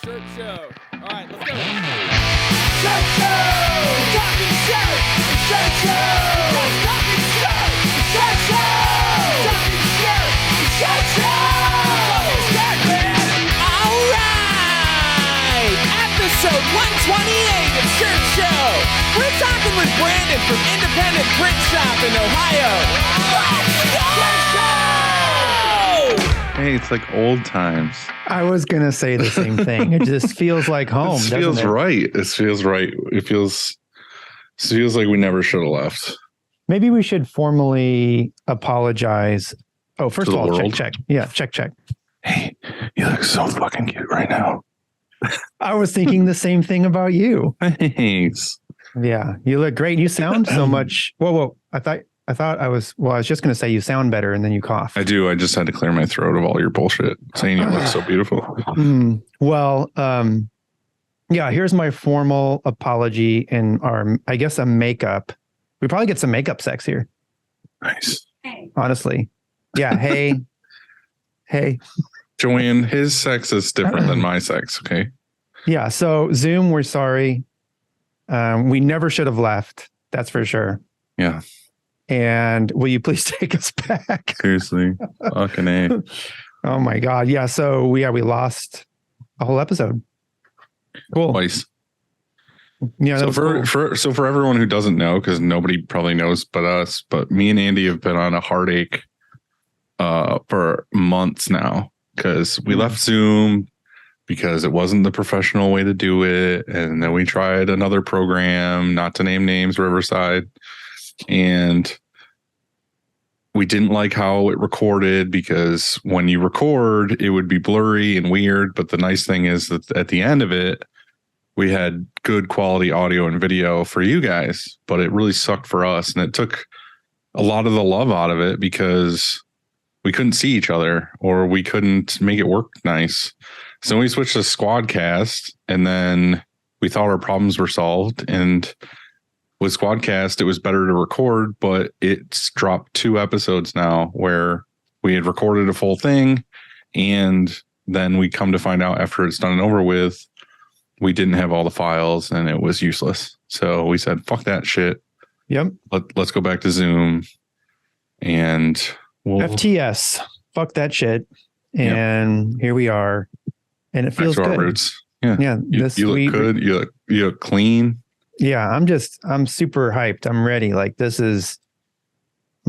Shirt show. All right, let's go. Shirt show! Talking shirt! Shirt show! Talking shirt! Shirt show! Talking shirt! Shirt show! Shirt man! All right! Episode 128 of Shirt Show. We're talking with Brandon from Independent Print Shop in Ohio. Let's go! Shirt show! Hey, it's like old times. I was going to say the same thing. It just feels like home. It feels right. It feels right. It feels like we never should have left. Maybe we should formally apologize. Oh, first of all, world. check. Yeah, check. Hey, you look so fucking cute right now. I was thinking the same thing about you. Thanks. Yeah, you look great. You sound so much. Whoa. I thought I was just going to say you sound better, and then you cough. I do. I just had to clear my throat of all your bullshit saying you look so beautiful. Yeah, here's my formal apology and I guess a makeup. We probably get some makeup sex here. Nice. Honestly. Yeah. Hey. Joanne, his sex is different than my sex. Okay. Yeah. So Zoom, we're sorry. We never should have left. That's for sure. Yeah. And will you please take us back? Seriously. Fucking A. Oh my God. Yeah. So we lost a whole episode. Cool. Twice. Yeah. So for everyone who doesn't know, because nobody probably knows but us, but me and Andy have been on a heartache for months now, because we left Zoom because it wasn't the professional way to do it. And then we tried another program, not to name names, Riverside. And we didn't like how it recorded, because when you record, it would be blurry and weird. But the nice thing is that at the end of it, we had good quality audio and video for you guys, but it really sucked for us. And it took a lot of the love out of it, because we couldn't see each other, or we couldn't make it work nice. So we switched to Squadcast, and then we thought our problems were solved. And with Squadcast, it was better to record, but it's dropped 2 episodes now where we had recorded a full thing, and then we come to find out after it's done and over with, we didn't have all the files and it was useless. So we said, fuck that shit. Yep. Let's go back to Zoom, and FTS. Fuck that shit. And Here we are. And it feels good. Our roots. Yeah. Yeah. You look good. You look clean. Yeah. I'm super hyped. I'm ready. I'm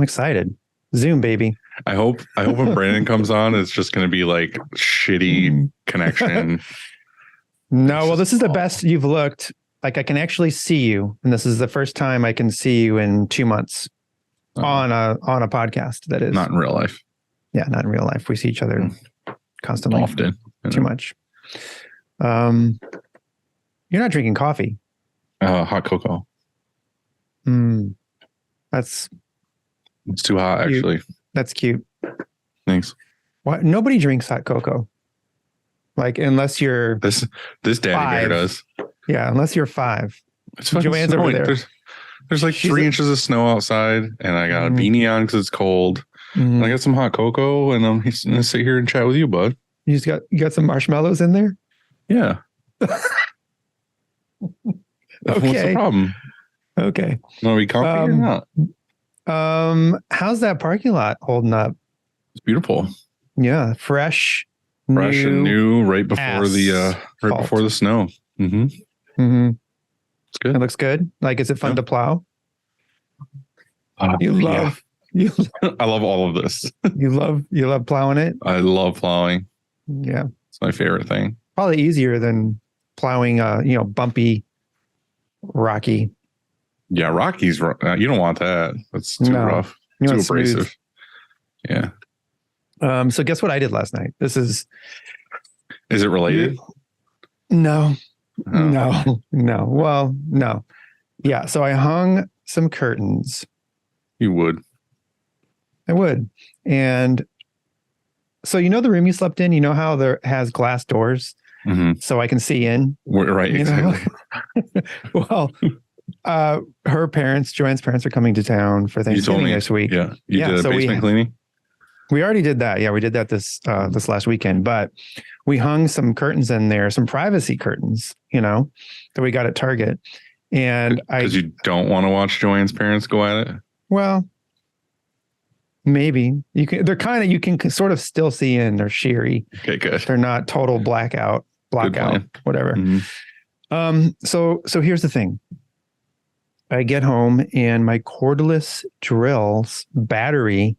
excited. Zoom, baby. I hope when Brandon comes on, it's just going to be like shitty connection. No, well, this is the best you've looked. Like, I can actually see you. And this is the first time I can see you in 2 months on a podcast. That is not in real life. Yeah. Not in real life. We see each other constantly. Often. Too much. You're not drinking coffee. Hot cocoa. It's too hot, actually. That's cute. Thanks. What? Nobody drinks hot cocoa. Like, unless you're this daddy bear does. Yeah, unless you're 5. It's Joanne's over there. There's like 3 inches of snow outside, and I got a beanie on because it's cold. And I got some hot cocoa, and I'm gonna sit here and chat with you, bud. You got some marshmallows in there? Yeah. What's the problem? Okay. Want to be comfy or not? How's that parking lot holding up? It's beautiful. Yeah, fresh and new, right before the snow. Mm-hmm. It's good. It looks good. Like, is it fun to plow? I love all of this. You love plowing it? I love plowing. Yeah. It's my favorite thing. Probably easier than plowing bumpy, rocky. Yeah, Rocky's you don't want that. That's too rough. Too abrasive. Smooth. Yeah. So guess what I did last night? Is it related? No. Oh. No. Well, no. Yeah. So I hung some curtains. You would. I would. And so, the room you slept in, how there has glass doors, so I can see in. Right. Exactly. Well, Joanne's parents are coming to town for Thanksgiving this week. Yeah. You did a basement cleaning? We already did that. Yeah, we did that this last weekend, but we hung some curtains in there, some privacy curtains, that we got at Target. And because you don't want to watch Joanne's parents go at it. Well, maybe you can. You can sort of still see in. They're sheery. Okay, good. They're not total blackout, whatever. Mm-hmm. So here's the thing. I get home and my cordless drill's battery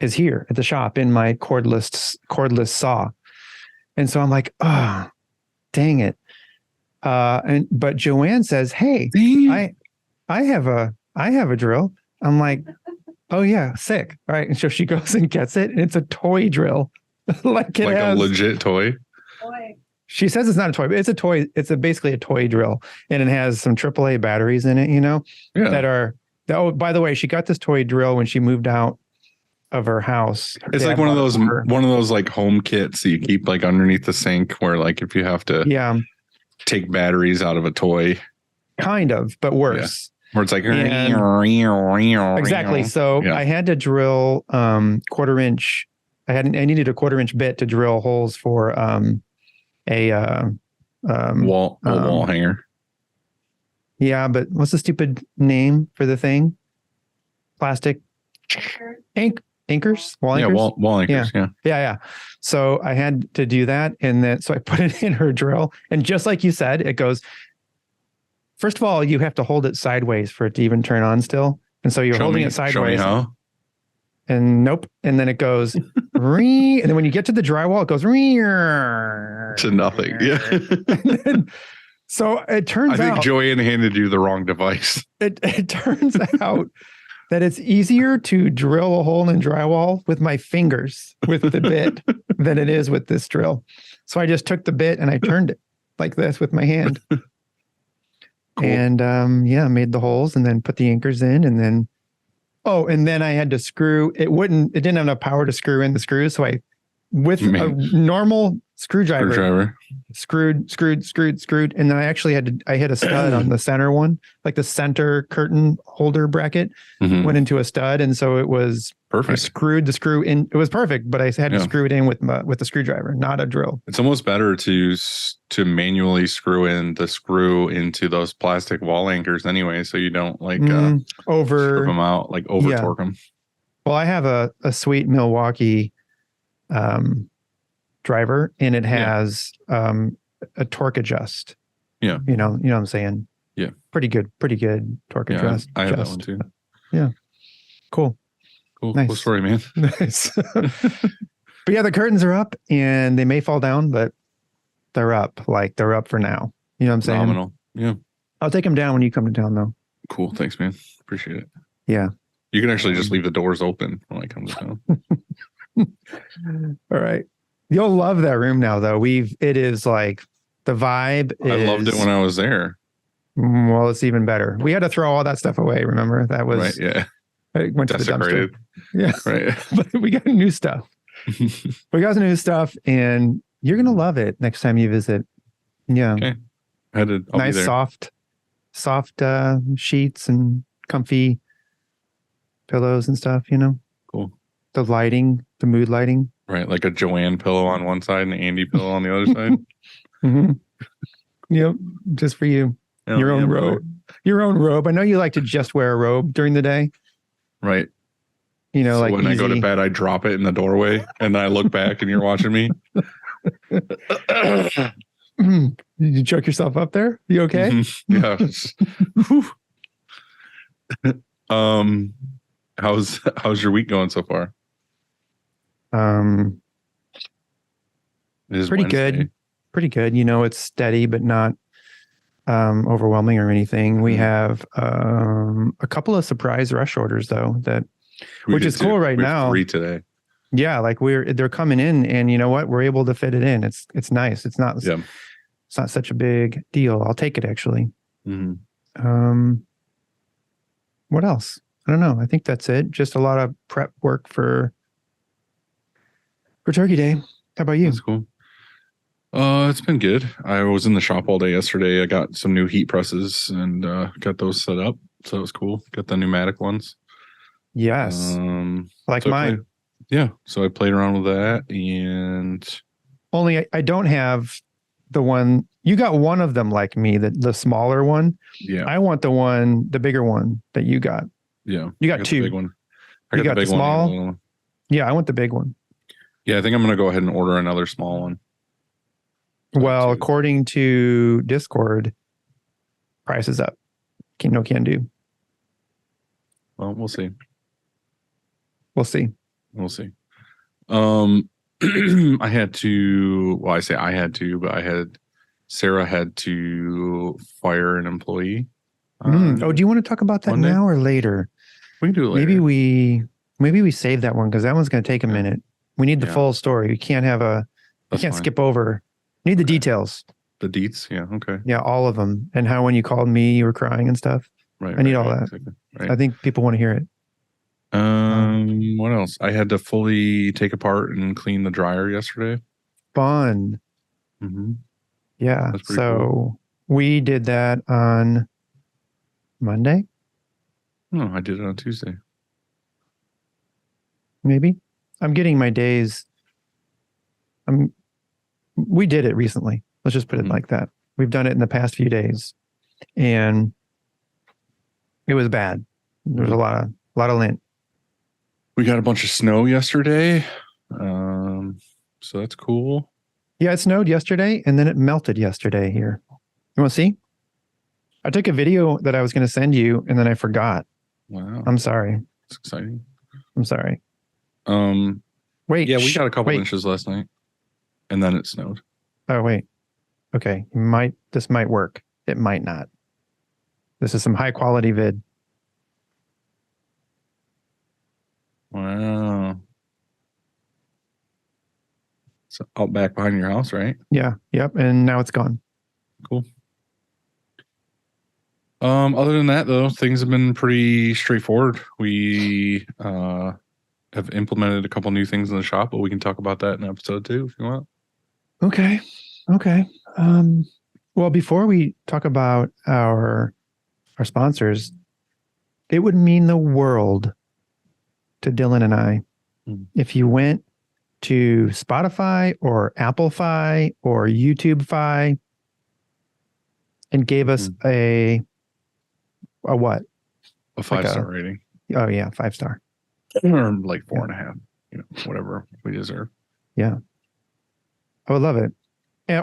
is here at the shop in my cordless saw. And so I'm like, oh, dang it. But Joanne says, hey, I have a drill. I'm like, oh yeah, sick. All right. And so she goes and gets it, and it's a toy drill. like a legit toy. She says it's not a toy, but it's a toy. It's basically a toy drill, and it has some AAA batteries in it, Oh, by the way, she got this toy drill when she moved out of her house. It's like one of those like home kits that you keep like underneath the sink, where like if you have to take batteries out of a toy. Kind of, but worse. Where it's like exactly. So I had to drill 1/4 inch. I needed a 1/4 inch bit to drill holes for a wall hanger. Yeah, but what's the stupid name for the thing? Plastic anchors? Wall anchors? Wall anchors. Yeah. So I had to do that, and then so I put it in her drill, and just like you said, it goes. First of all, you have to hold it sideways for it to even turn on still, and so you're holding it sideways. Show me how. And nope. And then it goes, and then when you get to the drywall, it goes to nothing. Yeah. So it turns out. I think Joanne handed you the wrong device. It turns out that it's easier to drill a hole in drywall with my fingers with the bit than it is with this drill. So I just took the bit and I turned it like this with my hand. Cool. And made the holes and then put the anchors in, and then I had to screw it. It didn't have enough power to screw in the screws. So a normal screwdriver screwed. And then I actually I hit a stud on the center one, like the center curtain holder bracket went into a stud. And so it was perfect. I screwed the screw in. It was perfect, but I had to screw it in with the screwdriver, not a drill. It's almost better to manually screw into those plastic wall anchors anyway. So you don't like strip them out, like over torque them. Well, I have a sweet Milwaukee driver, and it has a torque adjust. Yeah. You know what I'm saying? Yeah. Pretty good torque adjust. I have that one too. Yeah. Cool. Nice. Cool story, man. Nice. But yeah, the curtains are up, and they may fall down, but they're up. Like, they're up for now. You know what I'm saying? Phenomenal. Yeah. I'll take them down when you come to town, though. Cool. Thanks, man. Appreciate it. Yeah. You can actually just leave the doors open when I come to town. All right. You'll love that room now, though. It is like the vibe. I loved it when I was there. Well, it's even better. We had to throw all that stuff away. Remember? That was right. Yeah. I went to the dumpster. Yeah. Right. But we got new stuff. And you're gonna love it next time you visit. Yeah. Okay. Nice soft sheets and comfy pillows and stuff. Cool. The lighting, the mood lighting. Right, like a Joanne pillow on one side and an Andy pillow on the other side. Mm-hmm. Yep, just for you. Your own robe. Your own robe. I know you like to just wear a robe during the day. Right. So like when I go to bed, I drop it in the doorway, and then I look back, and you're watching me. Did you choke yourself up there? You okay? Mm-hmm. Yeah. How's your week going so far? Pretty good. It's steady, but not overwhelming or anything. We have a couple of surprise rush orders though, which is cool right now. 3 today. Yeah, like they're coming in, and you know what? We're able to fit it in. It's nice. It's not such a big deal. I'll take it actually. Mm-hmm. What else? I don't know. I think that's it. Just a lot of prep work for Turkey Day. How about you? That's cool. It's been good. I was in the shop all day yesterday. I got some new heat presses and got those set up. So it was cool. Got the pneumatic ones. Yes. Like mine. Yeah. So I played around with that, and Only I don't have the one. You got one of them like me, the smaller one. yeah, I want the bigger one that you got. yeah. You I got the two. big one. I You got the got the big one. and small? the little one. Yeah, I want the big one. Yeah, I think I'm gonna go ahead and order another small one. Well, too. according to Discord, price is up. Can do. Well, we'll see. We'll see. We'll see. I had to. Well, I say I had to, but Sarah had to fire an employee. Oh, do you want to talk about that Monday? now or later? We can do it later. Maybe we save that one because that one's going to take a minute. We need the Yeah. full story. We can't have we That's can't fine. skip over. Need the details. The deets. Yeah. Okay. Yeah, all of them. And how when you called me, you were crying and stuff. Right. I need all right, that. Exactly. Right. I think people want to hear it. What else? I had to fully take apart and clean the dryer yesterday. Fun. Mm-hmm. Yeah. That's pretty So we did that on Monday, No, I did it on Tuesday. maybe. I'm getting my days. We did it recently. Let's just put it Mhm. like that. We've done it in the past few days, and it was bad. There was a lot of lint. We got a bunch of snow yesterday. So that's cool. Yeah, it snowed yesterday, and then it melted yesterday here. You want to see? I took a video that I was going to send you, and then I forgot. Wow. I'm sorry. It's exciting. I'm sorry. Um, Wait. yeah, we got a couple wait. inches last night, and then it snowed. Oh, wait. Okay. This might work. It might not. This is some high quality vid. Wow. So out back behind your house, right? Yeah. Yep. And now it's gone. Cool. Other than that, though, things have been pretty straightforward. We have implemented a couple new things in the shop, but we can talk about that in episode 2 if you want. Okay. Well, before we talk about our sponsors, it would mean the world to Dylan and I if you went to Spotify or Applefy or YouTubefy and gave us a what? A 5-star rating. Oh yeah, 5-star. Or like 4.5, whatever we deserve. Yeah. I would love it.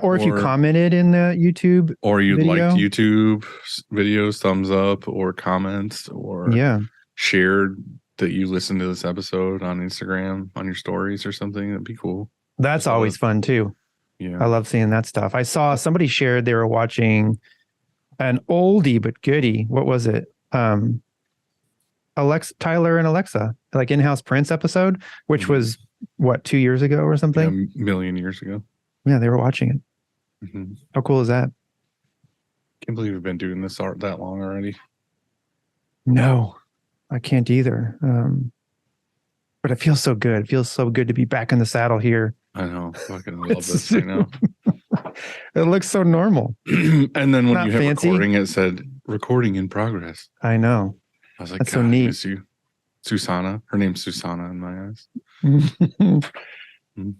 Or if you commented in the YouTube or you video. liked YouTube videos, thumbs up, or comments, or shared that you listened to this episode on Instagram on your stories or something, that'd be cool. That's always fun too. Yeah. I love seeing that stuff. I saw somebody shared they were watching an oldie but goodie. What was it? Tyler and Alexa, like In-House Prince episode, which was what, 2 years ago or something? Yeah, a million years ago. Yeah, they were watching it. Mm-hmm. How cool is that? Can't believe we've been doing this art that long already. No, I can't either. But it feels so good. It feels so good to be back in the saddle here. I know. Fucking love this right now. It looks so normal. And then when Not you hit fancy. recording, it said recording in progress. I know. I was like, That's God, so neat. I miss you. Susana. Her name's Susana in my eyes.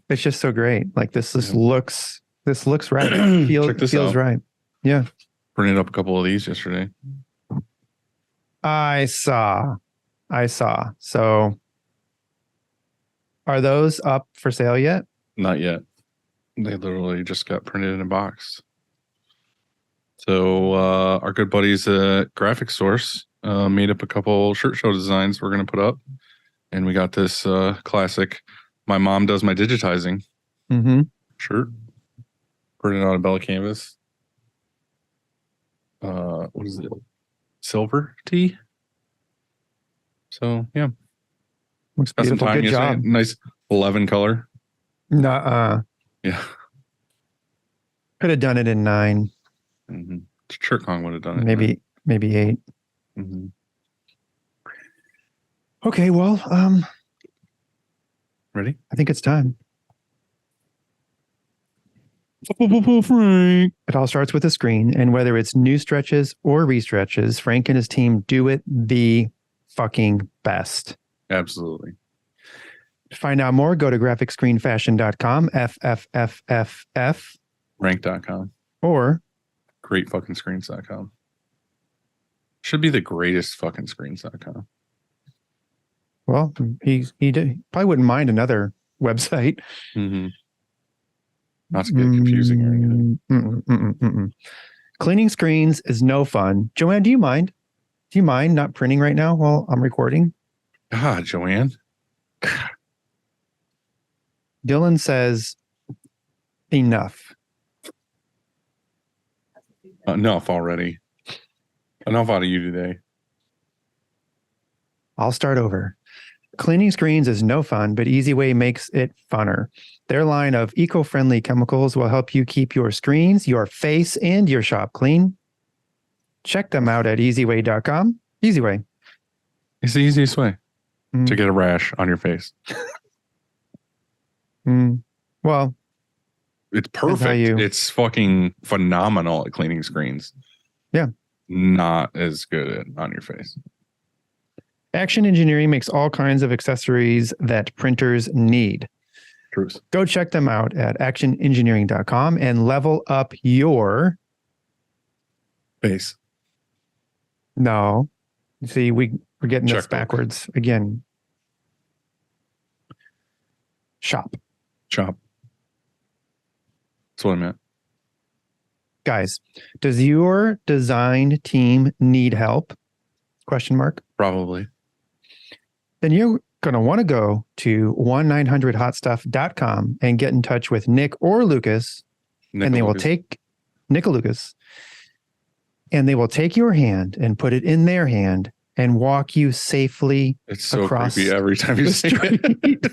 It's just so great. Like this looks right. Check this feels out. right. Yeah. Printed up a couple of these yesterday. I saw. So are those up for sale yet? Not yet. They literally just got printed in a box. So our good buddies at Graphic Source made up a couple shirt show designs we're going to put up. And we got this classic My Mom Does My Digitizing shirt. Printed on a Bella canvas. What is it? Silver tee. So, yeah. Looks Got some beautiful. time Good yesterday. job. Nice 11 color. Nuh-uh. Yeah. Could have done it in 9. Mm-hmm. Shirt Kong would have done it. Maybe 8. Mm-hmm. Okay, well, Ready? I think it's time. Frank. It all starts with a screen, and whether it's new stretches or restretches, Frank and his team do it the fucking best. Absolutely. To find out more, go to graphicscreenfashion.com, FFFFF, Rank.com. or Greatfuckingscreens.com. Should be the greatest fucking screens.com. well, he probably wouldn't mind another website. Mm-hmm. Not to get confusing or anything. Cleaning screens is no fun. Joanne, do you mind? Do you mind not printing right now while I'm recording? Joanne. Dylan says, enough. Enough already. Enough out of you today. I'll start over. Cleaning screens is no fun, but EasyWay makes it funner. Their line of eco-friendly chemicals will help you keep your screens, your face, and your shop clean. Check them out at easyway.com. EasyWay. It's the easiest way to get a rash on your face. Well, it's perfect. It's fucking phenomenal at cleaning screens. Yeah. Not as good on your face. Action Engineering makes all kinds of accessories that printers need. Truth. Go check them out at actionengineering.com and level up your face. No. See, we're getting this Checkbook. backwards again. Shop. That's what I meant. Guys, does your design team need help? Question mark. Probably. Then you're going to want to go to 1-900hotstuff.com and get in touch with Nick or Lucas, and they will take Nick or Lucas, and they will take your hand and put it in their hand and walk you safely It's so across creepy every time you say it.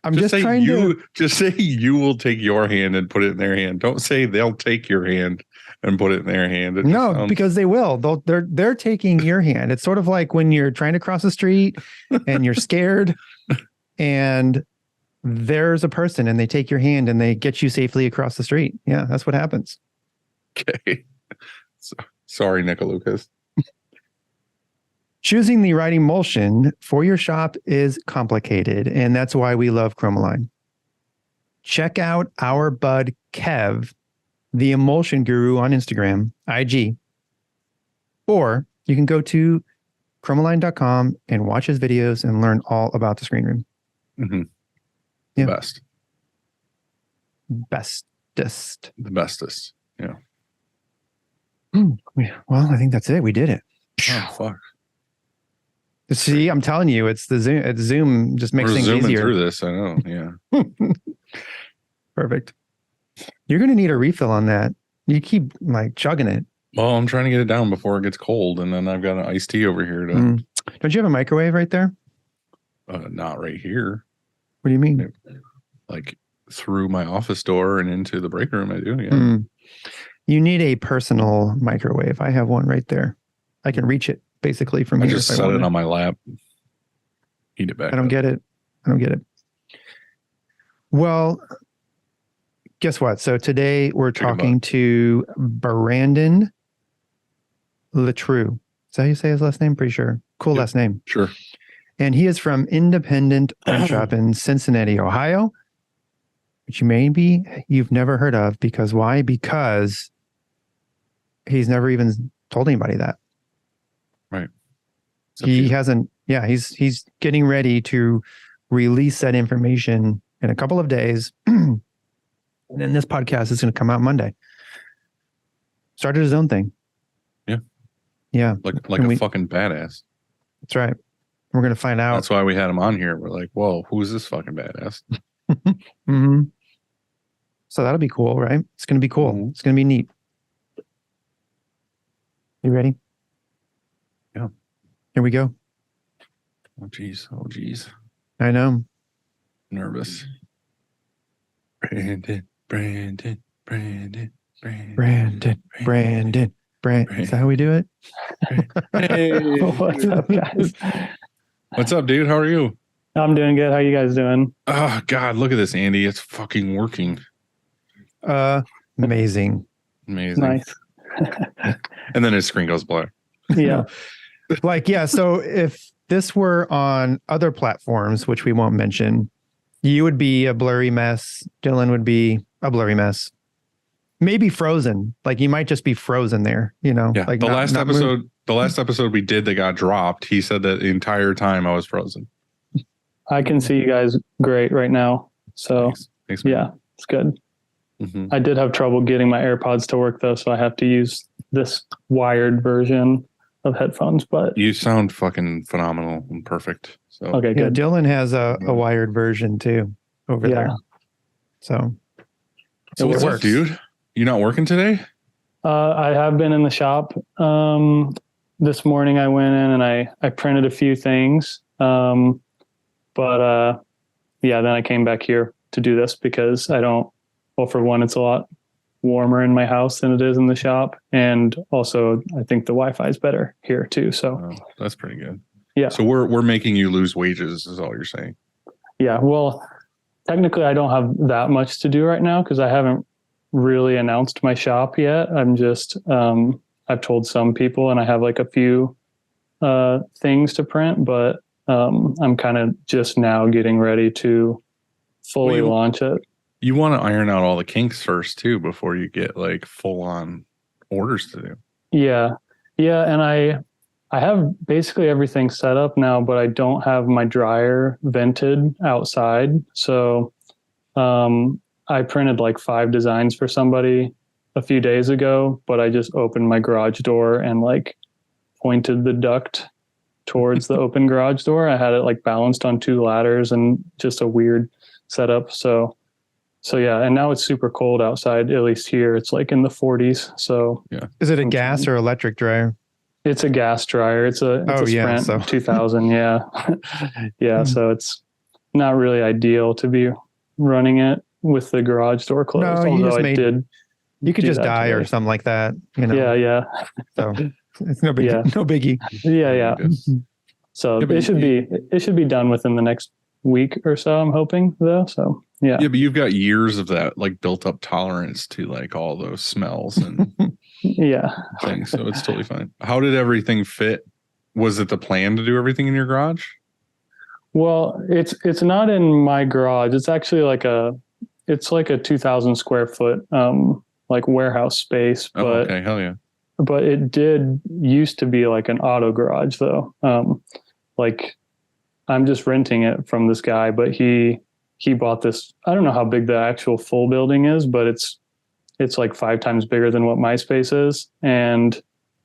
I'm just trying to just say you will take your hand and put it in their hand. Don't say they'll take your hand and put it in their hand. No, because they will. They're taking your hand. It's sort of like when you're trying to cross the street and you're scared and there's a person and they take your hand and they get you safely across the street. Yeah, that's what happens. Okay. Sorry, Nick or Lucas. Choosing the right emulsion for your shop is complicated, and that's why we love Chromaline. Check out our bud Kev, the emulsion guru on Instagram, IG, or you can go to chromaline.com and watch his videos and learn all about the screen room. Mm-hmm. Yeah. Bestest. The bestest. Yeah. Well, I think that's it. We did it. Oh, fuck. See, I'm telling you, it's the Zoom. Zoom just makes We're things zooming easier. through this. I know. Yeah. Perfect. You're going to need a refill on that. You keep like chugging it. Well, I'm trying to get it down before it gets cold, and then I've got an iced tea over here. Don't you have a microwave right there? Not right here. What do you mean? Like through my office door and into the break room. I do. Yeah. You need a personal microwave. I have one right there. I can reach it basically from here. I just set it on my lap. Heat it back. I don't get it. Well, guess what? So today we're talking to Brandon Leitru. Is that how you say his last name? Pretty sure. Cool last name. Sure. And he is from Independent Print Shop in Cincinnati, Ohio, which you've never heard of. Because why? Because he's never even told anybody that. Right. He hasn't. Yeah, he's getting ready to release that information in a couple of days. And then this podcast is going to come out Monday. Started his own thing. Yeah. Yeah. Like a fucking badass. That's right. We're going to find out. That's why we had him on here. We're like, whoa, who's this fucking badass? Mm-hmm. So that'll be cool, right? It's going to be cool. Mm-hmm. It's going to be neat. You ready? Yeah. Here we go. Oh, geez. I know. Nervous. Brandon. Is that how we do it? Hey. What's up, guys? What's up, dude? How are you? I'm doing good. How you guys doing? Oh, God, look at this, Andy. It's fucking working. Amazing. Nice. And then his screen goes black. Yeah. So this were on other platforms, which we won't mention, you would be a blurry mess. Dylan would be a blurry mess. Maybe frozen. Like you might just be frozen there, you know? Yeah. Like The last moved. episode we did that got dropped, he said that the entire time I was frozen. I can see you guys great right now. So Thanks, man. yeah, it's good. Mhm. I did have trouble getting my AirPods to work though, so I have to use this wired version of headphones. But You sound fucking phenomenal and perfect. So okay, Yeah, good. Dylan has a wired version too over there. So what's it up, works. dude? You not working today? I have been in the shop. This morning I went in and I printed a few things. But then I came back here to do this because for one, it's a lot warmer in my house than it is in the shop. And also I think the Wi-Fi is better here too. So That's pretty good. Yeah. So we're making you lose wages is all you're saying. yeah, well, technically I don't have that much to do right now because I haven't really announced my shop yet. I'm just, I've told some people and I have like a few things to print, but I'm kind of just now getting ready to fully launch it. You want to iron out all the kinks first too before you get like full on orders to do. Yeah. And I have basically everything set up now, but I don't have my dryer vented outside. So I printed like 5 designs for somebody a few days ago, but I just opened my garage door and like pointed the duct towards the open garage door. I had it like balanced on 2 ladders and just a weird setup. So yeah, and now it's super cold outside, at least here. It's like in the 40s. So yeah. Is it a gas or electric dryer? It's a gas dryer. It's a Sprint 2000. Yeah. Yeah. So it's not really ideal to be running it with the garage door closed. No, you could just die today. or something like that, you know? Yeah. So it's no big, Yeah. no biggie. Yeah. So Yeah, it should be done within the next week or so, I'm hoping though. So yeah. Yeah, but you've got years of that like built up tolerance to like all those smells and Yeah. things. So it's totally fine. How did everything fit? Was it the plan to do everything in your garage? Well, it's not in my garage. It's actually like a 2,000 square foot like warehouse space. Oh, But okay, hell yeah. But it did used to be like an auto garage though. Like I'm just renting it from this guy, but he bought this. I don't know how big the actual full building is, but it's like 5 times bigger than what my space is. And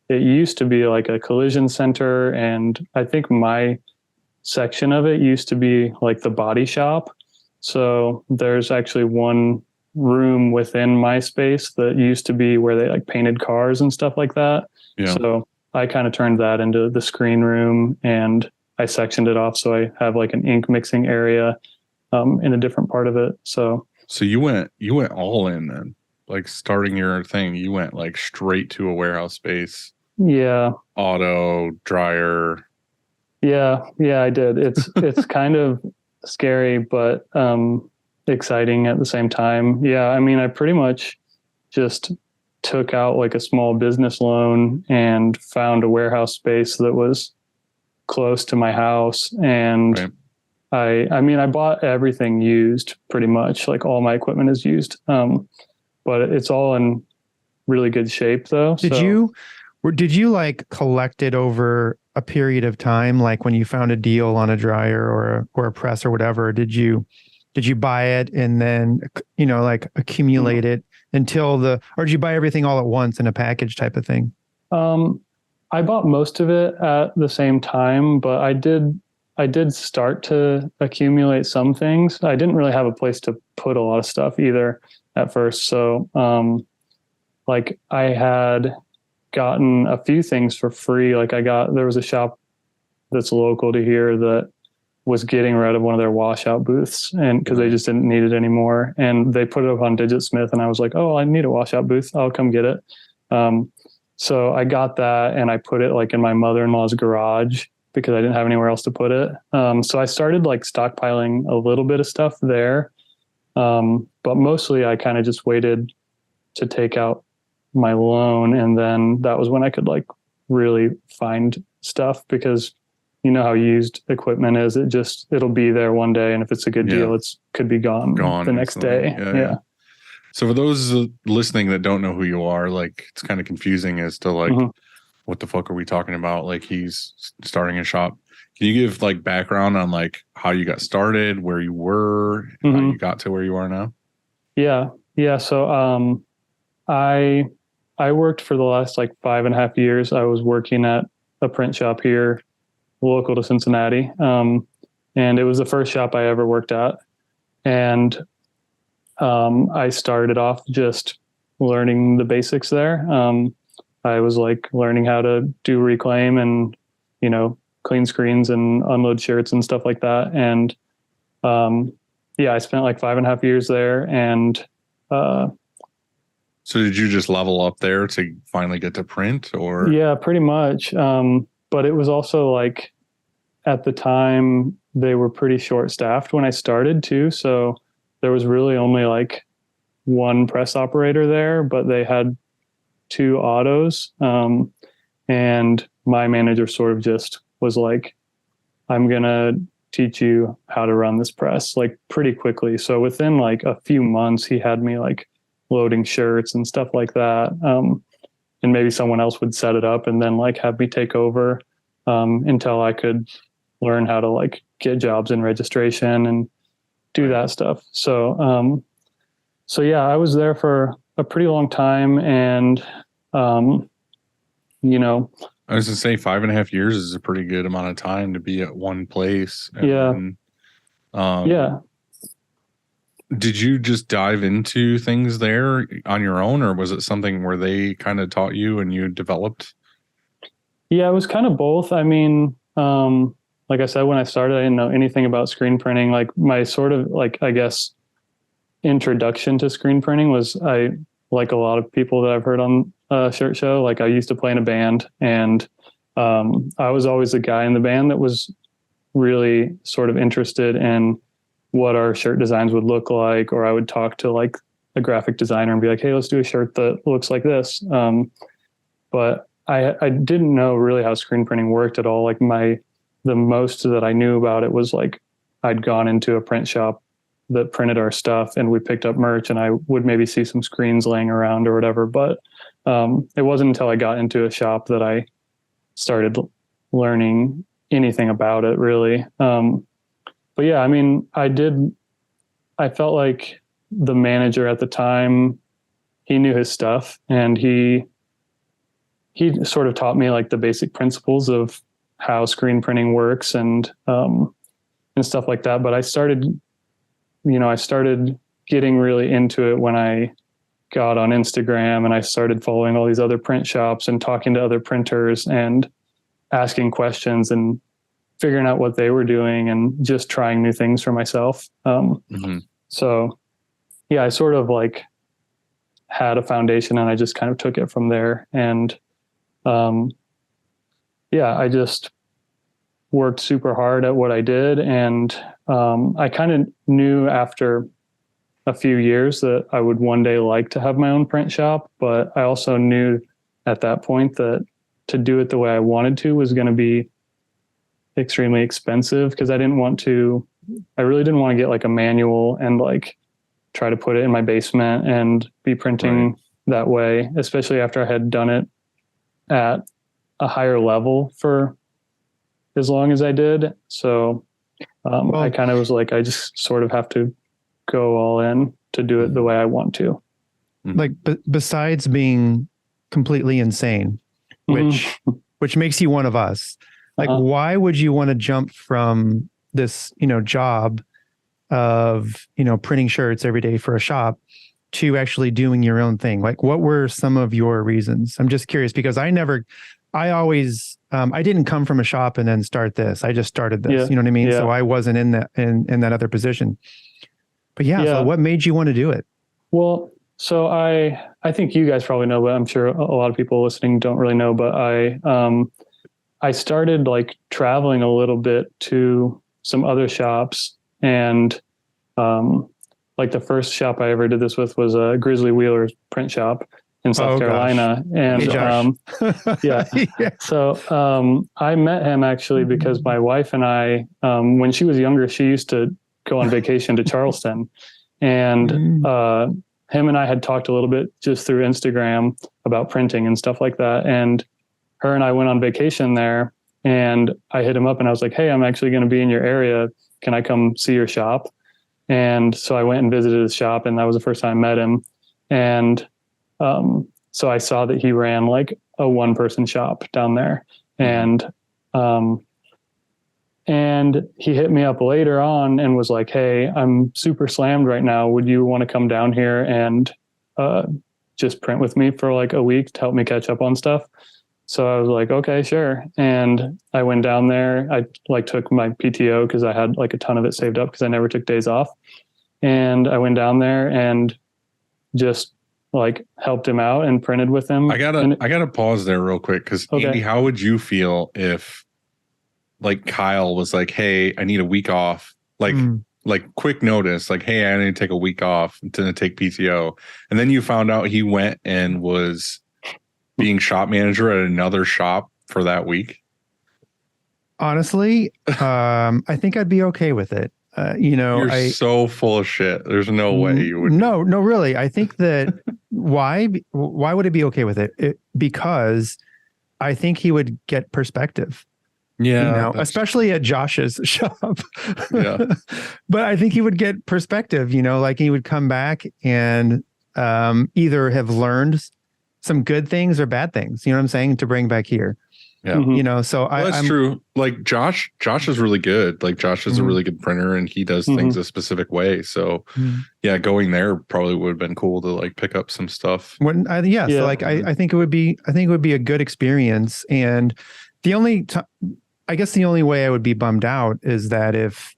it used to be like a collision center. And I think my section of it used to be like the body shop. So there's actually one room within my space that used to be where they like painted cars and stuff like that. Yeah. So I kind of turned that into the screen room and I sectioned it off. So I have like an ink mixing area in a different part of it. So you went all in then, like starting your thing, you went like straight to a warehouse space. yeah, Auto dryer. yeah, I did. It's kind of scary, but exciting at the same time. Yeah. I mean, I pretty much just took out like a small business loan and found a warehouse space that was close to my house. And right. I bought everything used pretty much, like all my equipment is used. But it's all in really good shape though. Did you like collect it over a period of time? Like when you found a deal on a dryer or a press or whatever, did you buy it and then, you know, like accumulate it until or did you buy everything all at once in a package type of thing? I bought most of it at the same time, but I did start to accumulate some things. I didn't really have a place to put a lot of stuff either at first. So, like I had gotten a few things for free. Like there was a shop that's local to here that was getting rid of one of their washout booths and because they just didn't need it anymore. And they put it up on Digitsmith and I was like, oh, I need a washout booth. I'll come get it. So I got that and I put it like in my mother-in-law's garage because I didn't have anywhere else to put it. So I started like stockpiling a little bit of stuff there. But mostly I kind of just waited to take out my loan. And then that was when I could like really find stuff because you know how used equipment is. It'll be there one day, and if it's a good Yeah. deal, it's could be gone the next instantly. day. Yeah. So for those listening that don't know who you are, like it's kind of confusing as to like Mhm. what the fuck are we talking about? Like he's starting a shop. Can you give like background on like how you got started, where you were, how Mhm. you got to where you are now? Yeah. So I worked for the last like 5.5 years. I was working at a print shop here, local to Cincinnati. And it was the first shop I ever worked at. And I started off just learning the basics there. I was like learning how to do reclaim and, you know, clean screens and unload shirts and stuff like that. And I spent like 5.5 years there. And So did you just level up there to finally get to print, or? yeah, pretty much. But it was also like at the time they were pretty short staffed when I started too. So there was really only like one press operator there, but they had 2 autos. And my manager sort of just was like, I'm going to teach you how to run this press like pretty quickly. So within like a few months, he had me like loading shirts and stuff like that. And maybe someone else would set it up and then like have me take over until I could learn how to like get jobs in registration and do that stuff. So yeah, I was there for a pretty long time, and you know, I was gonna say 5.5 years is a pretty good amount of time to be at one place. And Yeah. then, yeah. did you just dive into things there on your own, or was it something where they kind of taught you and you developed? Yeah, it was kind of both. I mean, like I said, when I started, I didn't know anything about screen printing. Like my sort of like, I guess, introduction to screen printing was like a lot of people that I've heard on Shirt Show. Like I used to play in a band, and I was always the guy in the band that was really sort of interested in what our shirt designs would look like. Or I would talk to like a graphic designer and be like, hey, let's do a shirt that looks like this. But I didn't know really how screen printing worked at all. Like the most that I knew about it was like I'd gone into a print shop that printed our stuff and we picked up merch, and I would maybe see some screens laying around or whatever. But it wasn't until I got into a shop that I started learning anything about it really. But yeah, I mean, I felt like the manager at the time, he knew his stuff, and he sort of taught me like the basic principles of how screen printing works and stuff like that. But I started getting really into it when I got on Instagram, and I started following all these other print shops and talking to other printers and asking questions and figuring out what they were doing and just trying new things for myself. So yeah, I sort of like had a foundation, and I just kind of took it from there. And I just worked super hard at what I did. And I kind of knew after a few years that I would one day like to have my own print shop. But I also knew at that point that to do it the way I wanted to was going to be extremely expensive, because I really didn't want to get like a manual and like try to put it in my basement and be printing that way, especially after I had done it at a higher level for as long as I did. So I kind of was like, I just sort of have to go all in to do it the way I want to. Like besides being completely insane, which makes you one of us, like why would you want to jump from this, job of, printing shirts every day for a shop to actually doing your own thing? Like what were some of your reasons? I'm just curious, because I didn't come from a shop and then start this. I just started this, you know what I mean? Yeah. So I wasn't in that other position. But so what made you want to do it? Well, so I think you guys probably know, but I'm sure a lot of people listening don't really know, but I started like traveling a little bit to some other shops, and like the first shop I ever did this with was a Grizzly Wheeler's print shop. in South Oh, gosh. Carolina. And Hey, Josh. yeah. Yeah. So I met him actually because my wife and I, when she was younger, she used to go on vacation to Charleston, and him and I had talked a little bit just through Instagram about printing and stuff like that. And her and I went on vacation there, and I hit him up and I was like, hey, I'm actually going to be in your area. Can I come see your shop? And so I went and visited his shop, and that was the first time I met him. And so I saw that he ran like a 1-person shop down there. And he hit me up later on and was like, hey, I'm super slammed right now. Would you want to come down here and just print with me for like a week to help me catch up on stuff? So I was like, okay, sure. And I went down there. I like took my PTO because I had like a ton of it saved up because I never took days off. And I went down there and just like helped him out and printed with him. I gotta pause there real quick because Okay. Andy, how would you feel if like Kyle was like, hey, I need a week off, like quick notice, like, hey, I need to take a week off to take PTO, and then you found out he went and was being shop manager at another shop for that week? Honestly, I think I'd be okay with it. You're so full of shit. There's no way you would. No, really. I think that why would it be okay with it? Because I think he would get perspective. Yeah, especially at Josh's shop. Yeah. But I think he would get perspective, like he would come back and either have learned some good things or bad things, you know what I'm saying, to bring back here. Yeah. So that's true. Like Josh is really good. Like Josh is a really good printer and he does things a specific way. So yeah, going there probably would have been cool to like pick up some stuff. So like I think it would be a good experience. And the only I guess the only way I would be bummed out is that if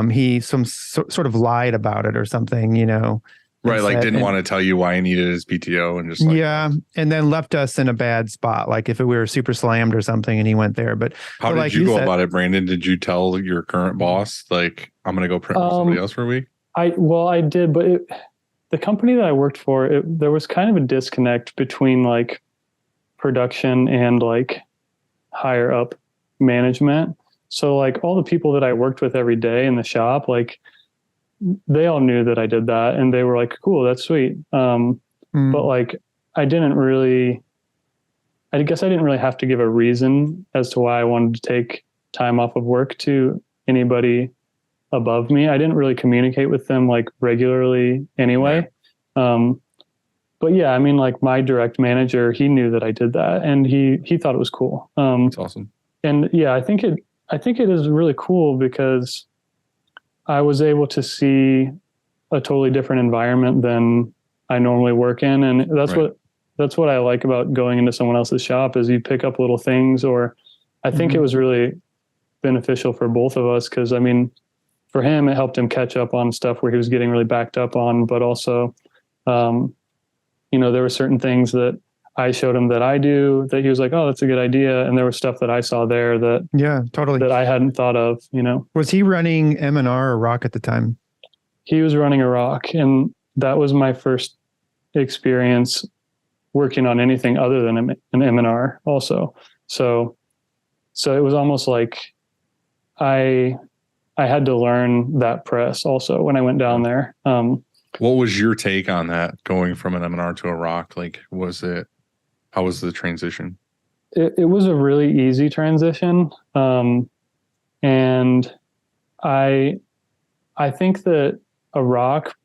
he sort of lied about it or something, Right, like didn't want to tell you why he needed his PTO and just and then left us in a bad spot. Like if we were super slammed or something and he went there. But how did you go about it, Brandon? Did you tell your current boss, like, I'm going to go print with somebody else for a week? I did, but the company that I worked for, there was kind of a disconnect between like production and like higher up management. So like all the people that I worked with every day in the shop, like they all knew that I did that and they were like, cool, that's sweet. But like, I guess I didn't really have to give a reason as to why I wanted to take time off of work to anybody above me. I didn't really communicate with them like regularly anyway. Right. But yeah, I mean, like my direct manager, he knew that I did that and he thought it was cool. That's awesome. And yeah, I think it is really cool because I was able to see a totally different environment than I normally work in. And that's what I like about going into someone else's shop is you pick up little things, or I think it was really beneficial for both of us. Cause I mean, for him, it helped him catch up on stuff where he was getting really backed up on, but also, there were certain things that I showed him that I do that he was like, oh, that's a good idea. And there was stuff that I saw there that, that I hadn't thought of, Was he running M&R or Rock at the time? He was running a Rock. And that was my first experience working on anything other than an M&R also. So it was almost like I had to learn that press also when I went down there. What was your take on that, going from an M&R to a Rock? Like, how was the transition? It was a really easy transition. And I think that a Rock,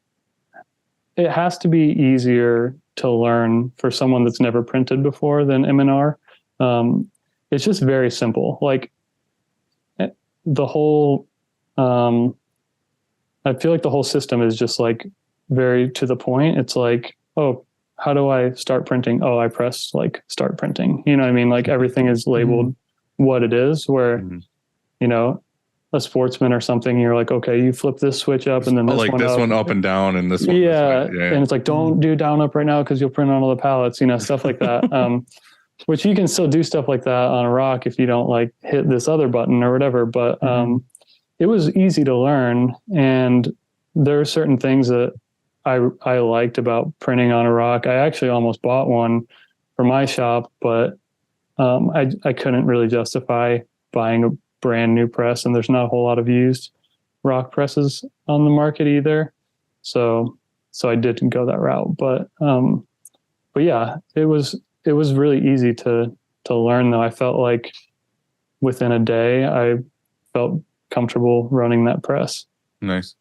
it has to be easier to learn for someone that's never printed before than M&R. It's just very simple. Like the whole, I feel like the whole system is just like very to the point. It's like, oh, how do I start printing? Oh, I press like start printing. You know what I mean? Like everything is labeled what it is, where, a sportsman or something, you're like, okay, you flip this switch up and then this like one this up. one up and down and this one. Yeah. This way. Yeah. And it's like, don't do down up right now because you'll print on all the pallets, stuff like that. Which you can still do stuff like that on a Rock if you don't like hit this other button or whatever. But it was easy to learn. And there are certain things that I liked about printing on a rock. I actually almost bought one for my shop, but I couldn't really justify buying a brand new press, and there's not a whole lot of used rock presses on the market either. So I didn't go that route. But yeah, it was really easy to learn though. I felt like within a day I felt comfortable running that press. Nice.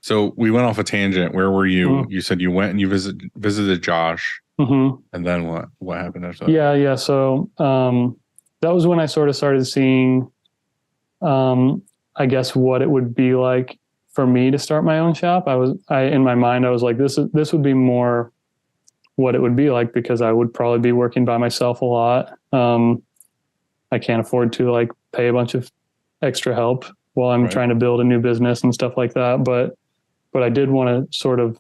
So we went off a tangent. Where were you? Mm-hmm. You said you went and you visited Josh. Mm-hmm. And then what happened after that? Yeah. So that was when I sort of started seeing, I guess, what it would be like for me to start my own shop. In my mind, I was like, this would be more what it would be like, because I would probably be working by myself a lot. I can't afford to like pay a bunch of extra help while I'm trying to build a new business and stuff like that. But I did want to sort of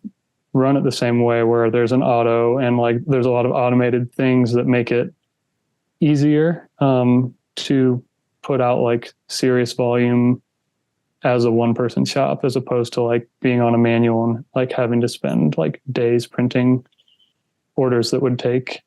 run it the same way, where there's an auto and like there's a lot of automated things that make it easier to put out like serious volume as a one person shop, as opposed to like being on a manual and like having to spend like days printing orders that would take,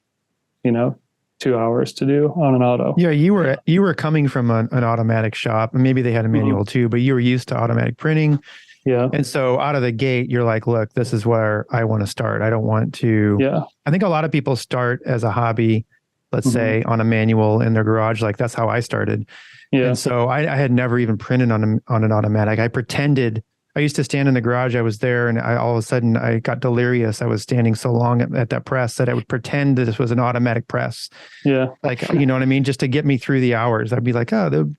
2 hours to do on an auto. Yeah, you were coming from an automatic shop, and maybe they had a manual too, but you were used to automatic printing. Yeah. And so out of the gate, you're like, look, this is where I want to start. I don't want to. Yeah. I think a lot of people start as a hobby, let's say on a manual in their garage. Like that's how I started. Yeah. And so I had never even printed on an automatic. I pretended. I used to stand in the garage. I was there, and all of a sudden I got delirious. I was standing so long at that press that I would pretend that this was an automatic press. Yeah. Like, you know what I mean? Just to get me through the hours. I'd be like, oh,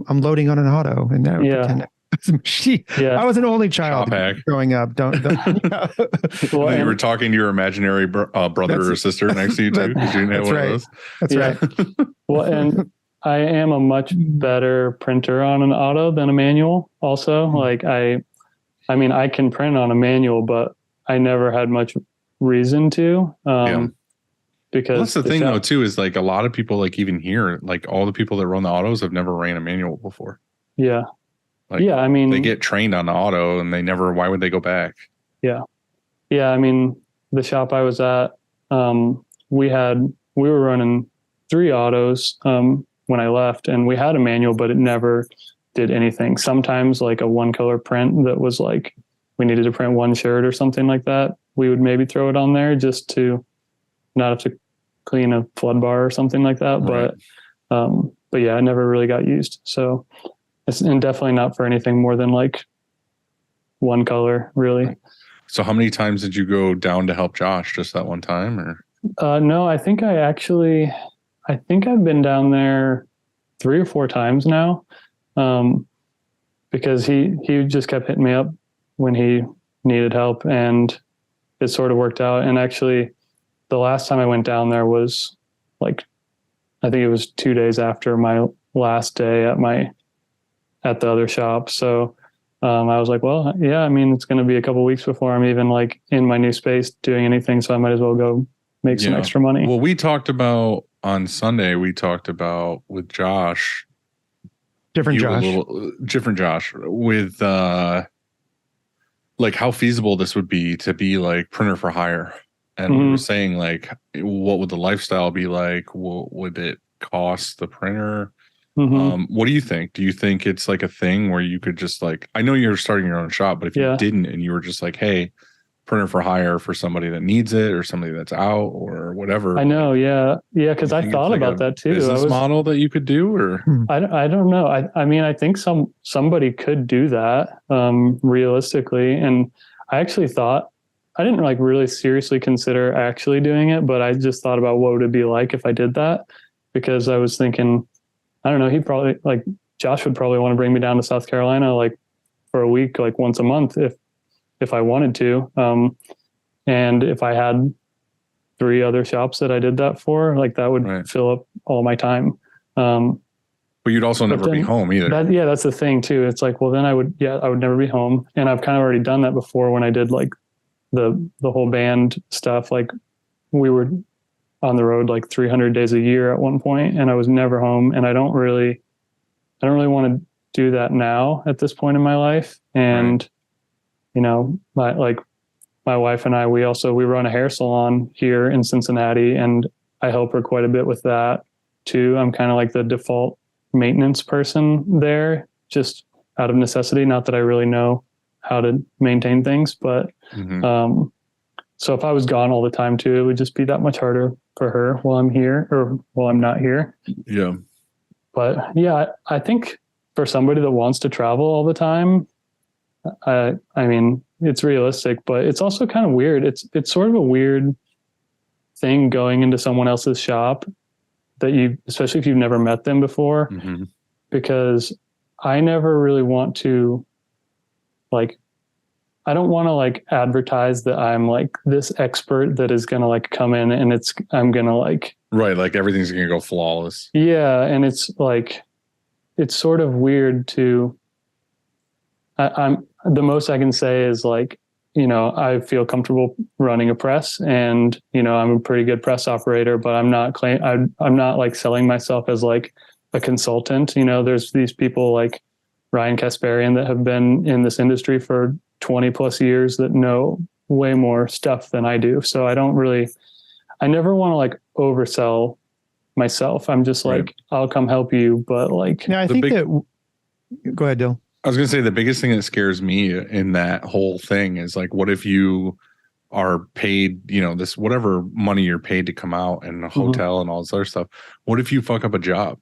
I'm loading on an auto. And I would pretend it was a machine. Yeah. I was an only child growing up. Don't Well, you were talking to your imaginary brother or sister next to you too. Did you have one of those? That's right. Well, and I am a much better printer on an auto than a manual also. Like I mean, I can print on a manual, but I never had much reason to. Because well, that's the thing though too, is like a lot of people, like even here, like all the people that run the autos have never ran a manual before. Yeah. Like, yeah. I mean, they get trained on the auto and why would they go back? Yeah. Yeah. I mean, the shop I was at, we were running 3 autos, when I left, and we had a manual, but it never did anything. Sometimes like a one color print that was like, we needed to print one shirt or something like that, we would maybe throw it on there just to not have to clean a flood bar or something like that. Right. But yeah, it never really got used. So it's definitely not for anything more than like one color, really. So how many times did you go down to help Josh? Just that one time, or? No, I think I've been down there 3 or 4 times now. Because he just kept hitting me up when he needed help, and it sort of worked out. And actually the last time I went down there was like, I think it was 2 days after my last day at the other shop. So, I was like, well, yeah, I mean, it's going to be a couple of weeks before I'm even like in my new space doing anything. So I might as well go make some extra money. Well, we talked about on Sunday, with Josh, different Josh with like how feasible this would be to be like printer for hire. And we were saying like, what would the lifestyle be like? What would it cost the printer? What do you think? Do you think it's like a thing where you could just like, I know you're starting your own shop, but if you didn't and you were just like, hey, printer for hire for somebody that needs it or somebody that's out or whatever. I know. Yeah. Yeah. Cause I thought about that too. Business model that you could do, or I don't know. I mean, I think somebody could do that, realistically. And I actually thought, I didn't like really seriously consider actually doing it, but I just thought about what would it be like if I did that, because I was thinking, I don't know, he probably like Josh would probably want to bring me down to South Carolina, like for a week, like once a month, if I wanted to. And if I had 3 other shops that I did that for, like that would fill up all my time. But you'd also never be home either. That's the thing too. It's like, well, then I would never be home. And I've kind of already done that before when I did like the whole band stuff. Like we were on the road like 300 days a year at one point, and I was never home. And I don't really want to do that now at this point in my life. And, my my wife and I, we run a hair salon here in Cincinnati, and I help her quite a bit with that too. I'm kind of like the default maintenance person there, just out of necessity. Not that I really know how to maintain things, but so if I was gone all the time too, it would just be that much harder for her while I'm here or while I'm not here. Yeah. But yeah, I think for somebody that wants to travel all the time, I mean, it's realistic, but it's also kind of weird. It's sort of a weird thing going into someone else's shop that especially if you've never met them before, because I never really want to I don't want to like advertise that I'm like this expert that is going to like come in and I'm going to like, right. Like everything's going to go flawless. Yeah. And it's like, it's sort of weird I'm the most I can say is like, I feel comfortable running a press and, I'm a pretty good press operator, but I'm not like selling myself as like a consultant. There's these people like Ryan Kasparian that have been in this industry for 20 plus years that know way more stuff than I do. So I never want to like oversell myself. I'm just like, I'll come help you. But like, yeah, I think go ahead, Dill. I was going to say the biggest thing that scares me in that whole thing is like, what if you are paid, this, whatever money you're paid to come out and a hotel and all this other stuff. What if you fuck up a job?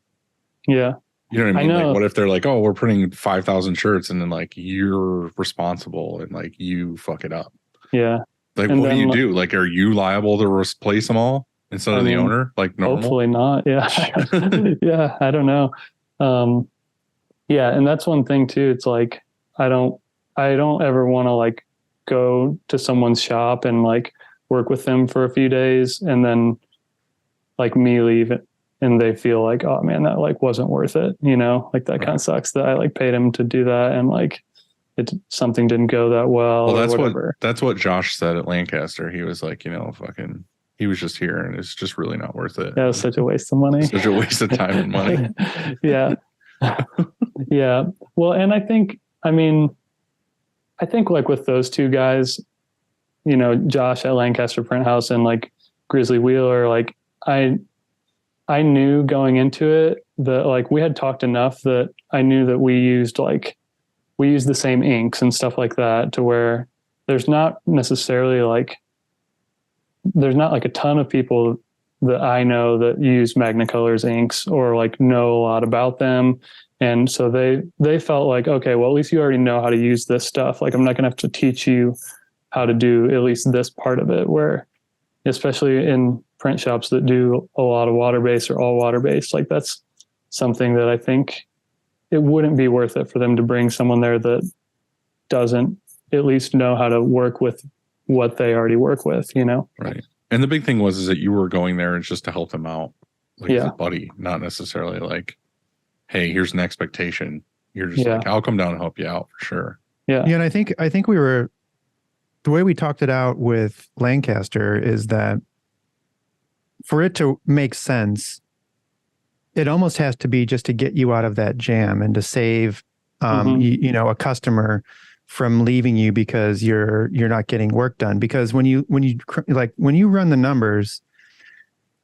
Yeah. You know what I mean? I know. Like, what if they're like, oh, we're printing 5,000 shirts and then like you're responsible and like you fuck it up? Yeah. Like, and what then, do you do? Like, are you liable to replace them all instead of the owner? Like, normal? Hopefully not. Yeah. Yeah. I don't know. Yeah. And that's one thing too. It's like, I don't ever want to like go to someone's shop and like work with them for a few days and then like me leave it. And they feel like, oh man, that like wasn't worth it. Like that kind of sucks that I like paid him to do that. And like something didn't go that well. Well, that's what Josh said at Lancaster. He was like, he was just here and it's just really not worth it. That was such a waste of money. Such a waste of time and money. Yeah. Yeah. Well, and I think like with those two guys, Josh at Lancaster Print House and like Grizzly Wheeler, like I knew going into it that like we had talked enough that I knew that we used the same inks and stuff like that to where there's not like a ton of people that I know that use Magnacolors inks or like know a lot about them. And so they felt like, okay, well, at least you already know how to use this stuff. Like I'm not going to have to teach you how to do at least this part of it, where especially in print shops that do a lot of water-based or all water-based, like that's something that I think it wouldn't be worth it for them to bring someone there that doesn't at least know how to work with what they already work with, Right. And the big thing is that you were going there just to help them out, like as a buddy, not necessarily like, hey, here's an expectation. You're just like, I'll come down and help you out for sure. Yeah. Yeah. And I think we were, the way we talked it out with Lancaster is that for it to make sense, it almost has to be just to get you out of that jam and to save, a customer from leaving you because you're not getting work done. Because when you run the numbers,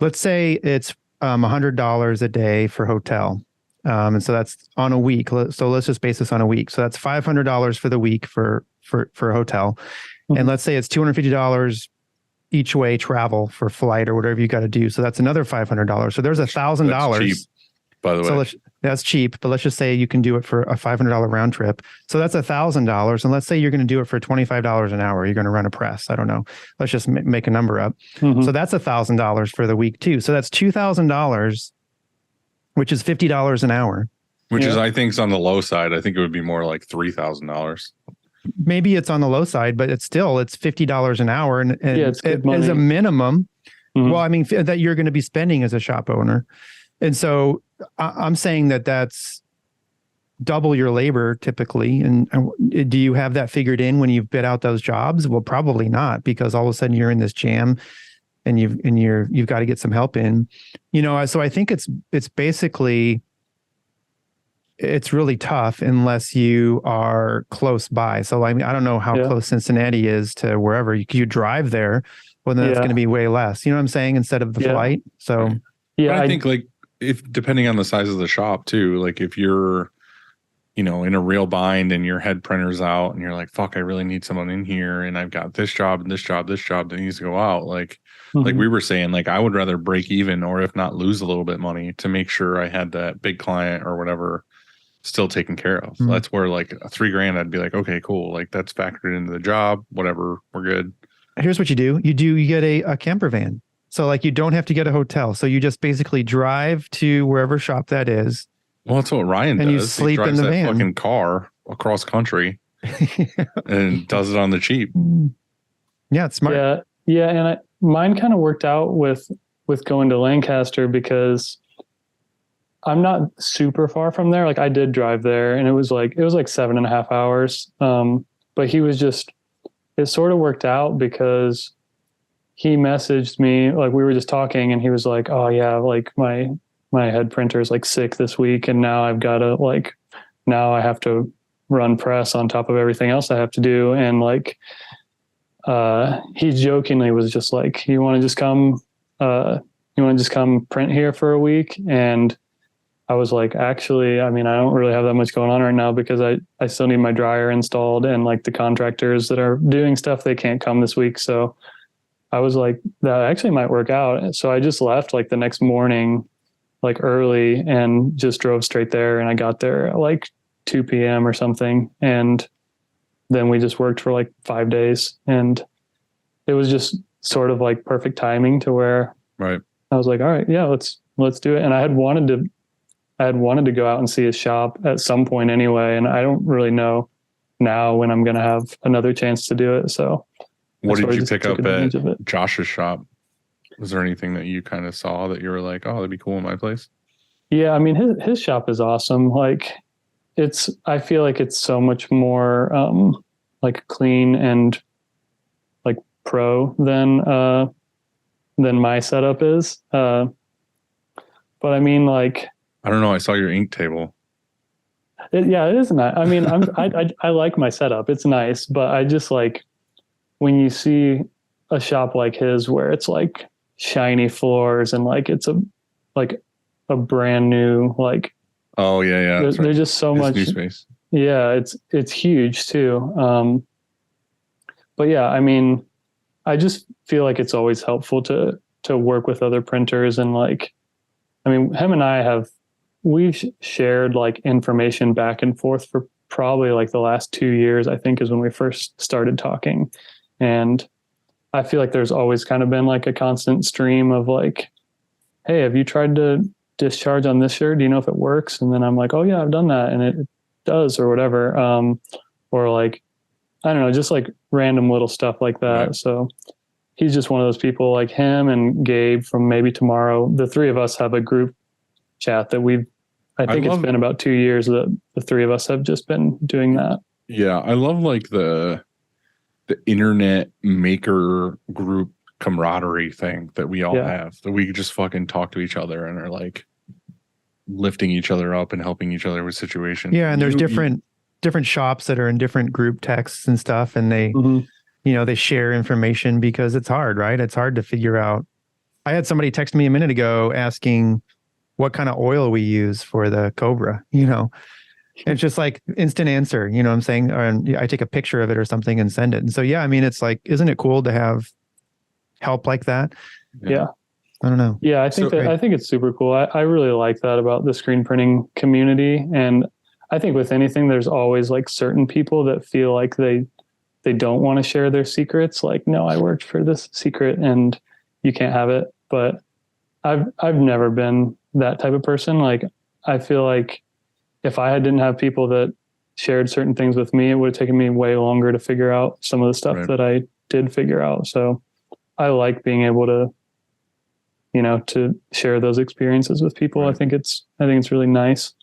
let's say it's $100 a day for hotel. And so that's on a week. So let's just base this on a week. So that's $500 for the week for a hotel. And let's say it's $250 each way travel for flight or whatever you got to do. So that's another $500. So there's $1,000. By the way, so that's cheap, but let's just say you can do it for a $500 round trip. So that's $1,000. And let's say you're going to do it for $25 an hour. You're going to run a press. I don't know. Let's just make a number up. So that's $1,000 for the week too. So that's $2,000, which is $50 an hour. Which is, I think, is on the low side. I think it would be more like $3,000. Maybe it's on the low side, but it's $50 an hour, and it's good money. As a minimum. Well, I mean, that you're going to be spending as a shop owner, and so I'm saying that that's double your labor typically. And do you have that figured in when you've bid out those jobs? Well, probably not, because all of a sudden you're in this jam, and you've got to get some help in. So I think it's basically. it's really tough unless you are close by. So I mean, I don't know how close Cincinnati is to wherever you drive there. Well, then it's going to be way less. You know what I'm saying? Instead of the flight. So but I think like if depending on the size of the shop too, like if you're, you know, in a real bind and your head printer's out and you're like, fuck, I really need someone in here and I've got this job and this job that needs to go out. Like we were saying, like I would rather break even or if not lose a little bit money to make sure I had that big client or whatever still taken care of. That's where like $3,000, I'd be like, okay, cool. Like that's factored into the job, whatever, we're good. Here's what you do. You get a camper van. So like you don't have to get a hotel. So you just basically drive to wherever shop that is. Well, that's what Ryan does. And you sleep he drives in the that van. fucking car across country and does it on the cheap. Yeah, it's smart. Yeah. And mine kind of worked out with going to Lancaster because I'm not super far from there. Like I did drive there and it was like 7.5 hours. But he was it sort of worked out because he messaged me, like we were just talking and he was like, oh yeah, like my head printer is like sick this week. And now I've got to now I have to run press on top of everything else I have to do. And like, he jokingly was just like, you want to just come print here for a week? And I was like, actually, I mean, I don't really have that much going on right now because I still need my dryer installed and like the contractors that are doing stuff, they can't come this week. So I was like, that actually might work out. So I just left like the next morning, like early and just drove straight there. And I got there at like 2 p.m. or something. And then we just worked for like 5 days and it was just sort of like perfect timing to where I was like, all right, yeah, let's do it. And I had wanted to go out and see his shop at some point anyway. And I don't really know now when I'm going to have another chance to do it. So what did you pick up at Josh's shop? Was there anything that you kind of saw that you were like, oh, that'd be cool in my place? Yeah. I mean, his shop is awesome. Like I feel like it's so much more, like clean and like pro than my setup is. But I mean, like, I don't know. I saw your ink table. It is nice. I mean, I like my setup. It's nice, but I just like when you see a shop like his where it's like shiny floors and like it's a brand new like. Oh yeah. There's just so much new space. Yeah, it's huge too. But yeah, I mean, I just feel like it's always helpful to work with other printers and like, I mean, him and we've shared like information back and forth for probably like the last 2 years, I think is when we first started talking. And I feel like there's always kind of been like a constant stream of like, hey, have you tried to discharge on this shirt? Do you know if it works? And then I'm like, oh yeah, I've done that. And it does or whatever. Or like, I don't know, just like random little stuff like that. Right. So he's just one of those people like him and Gabe from Maybe Tomorrow. The three of us have a group chat that I think it's been about 2 years that the three of us have just been doing that. Yeah. I love like the internet maker group camaraderie thing that we all have, that we just fucking talk to each other and are like lifting each other up and helping each other with situations. Yeah. And there's different shops that are in different group texts and stuff. And they, you know, they share information because it's hard, right? It's hard to figure out. I had somebody text me a minute ago asking what kind of oil we use for the Cobra, you know, and it's just like instant answer, you know what I'm saying? Or I take a picture of it or something and send it. And so, yeah, I mean, it's like, isn't it cool to have help like that? Yeah. I don't know. Yeah. I think it's super cool. I really like that about the screen printing community. And I think with anything, there's always like certain people that feel like they don't want to share their secrets. Like, no, I worked for this secret and you can't have it. But I've never been that type of person. Like, I feel like if I didn't have people that shared certain things with me, it would have taken me way longer to figure out some of the stuff that I did figure out. So I like being able to, you know, to share those experiences with people. I think it's really nice.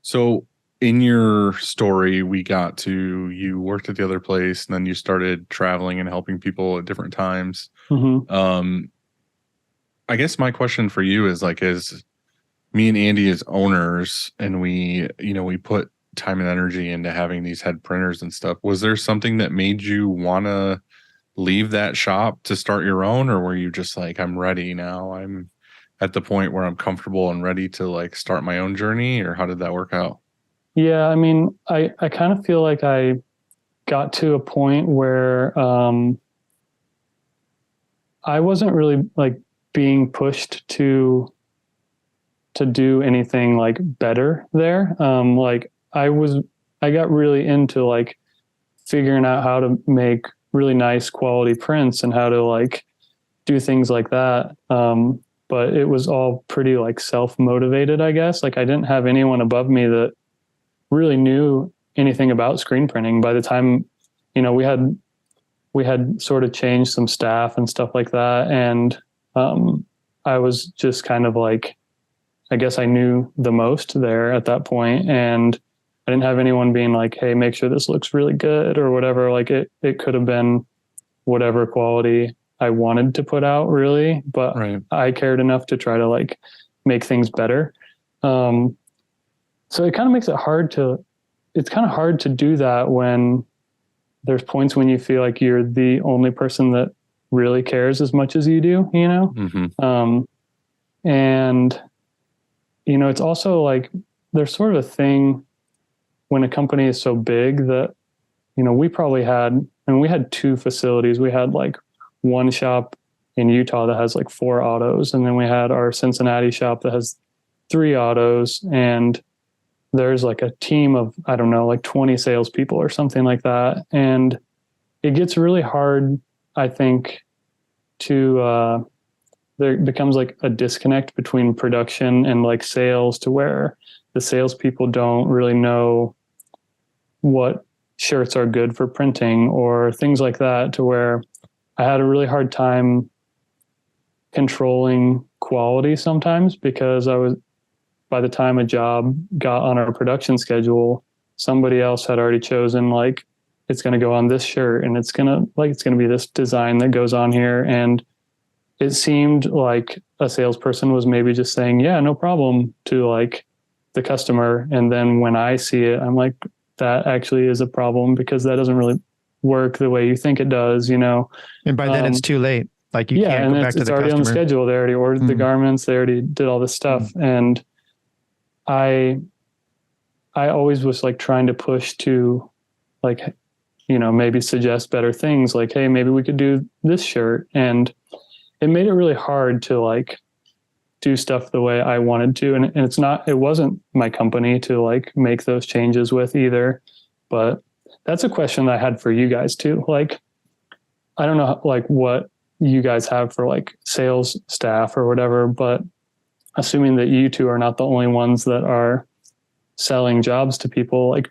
So in your story, we got to, you worked at the other place and then you started traveling and helping people at different times. I guess my question for you is like, me and Andy as owners, and we put time and energy into having these head printers and stuff. Was there something that made you want to leave that shop to start your own, or were you just like, I'm ready now? I'm at the point where I'm comfortable and ready to like start my own journey, or how did that work out? Yeah, I mean, I kind of feel like I got to a point where I wasn't really like being pushed to do anything like better there. Like I got really into like figuring out how to make really nice quality prints and how to like do things like that. But it was all pretty like self-motivated, I guess. Like I didn't have anyone above me that really knew anything about screen printing. By the time, we had sort of changed some staff and stuff like that. And I was just kind of like, I guess I knew the most there at that point, and I didn't have anyone being like, hey, make sure this looks really good or whatever. Like it could have been whatever quality I wanted to put out, really, but Right. I cared enough to try to like make things better. So it kind of makes it it's kind of hard to do that when there's points when you feel like you're the only person that really cares as much as you do, Mm-hmm. And it's also like there's sort of a thing when a company is so big that, we probably we had 2 facilities. We had like one shop in Utah that has like 4 autos. And then we had our Cincinnati shop that has 3 autos. And there's like a team of, I don't know, like 20 salespeople or something like that. And it gets really hard, I think, to, there becomes like a disconnect between production and like sales, to where the salespeople don't really know what shirts are good for printing or things like that, to where I had a really hard time controlling quality sometimes, because by the time a job got on our production schedule, somebody else had already chosen like, it's going to go on this shirt and it's going to be this design that goes on here. And it seemed like a salesperson was maybe just saying, yeah, no problem, to like the customer. And then when I see it, I'm like, that actually is a problem, because that doesn't really work the way you think it does, And by then it's too late. Like you can't and go back to it's the already customer. on the schedule. They already ordered the garments. They already did all this stuff. And I always was like trying to push to like, maybe suggest better things, like, hey, maybe we could do this shirt. And it made it really hard to like do stuff the way I wanted to. And it wasn't my company to like make those changes with either. But that's a question that I had for you guys too. Like, I don't know like what you guys have for like sales staff or whatever, but assuming that you two are not the only ones that are selling jobs to people, like,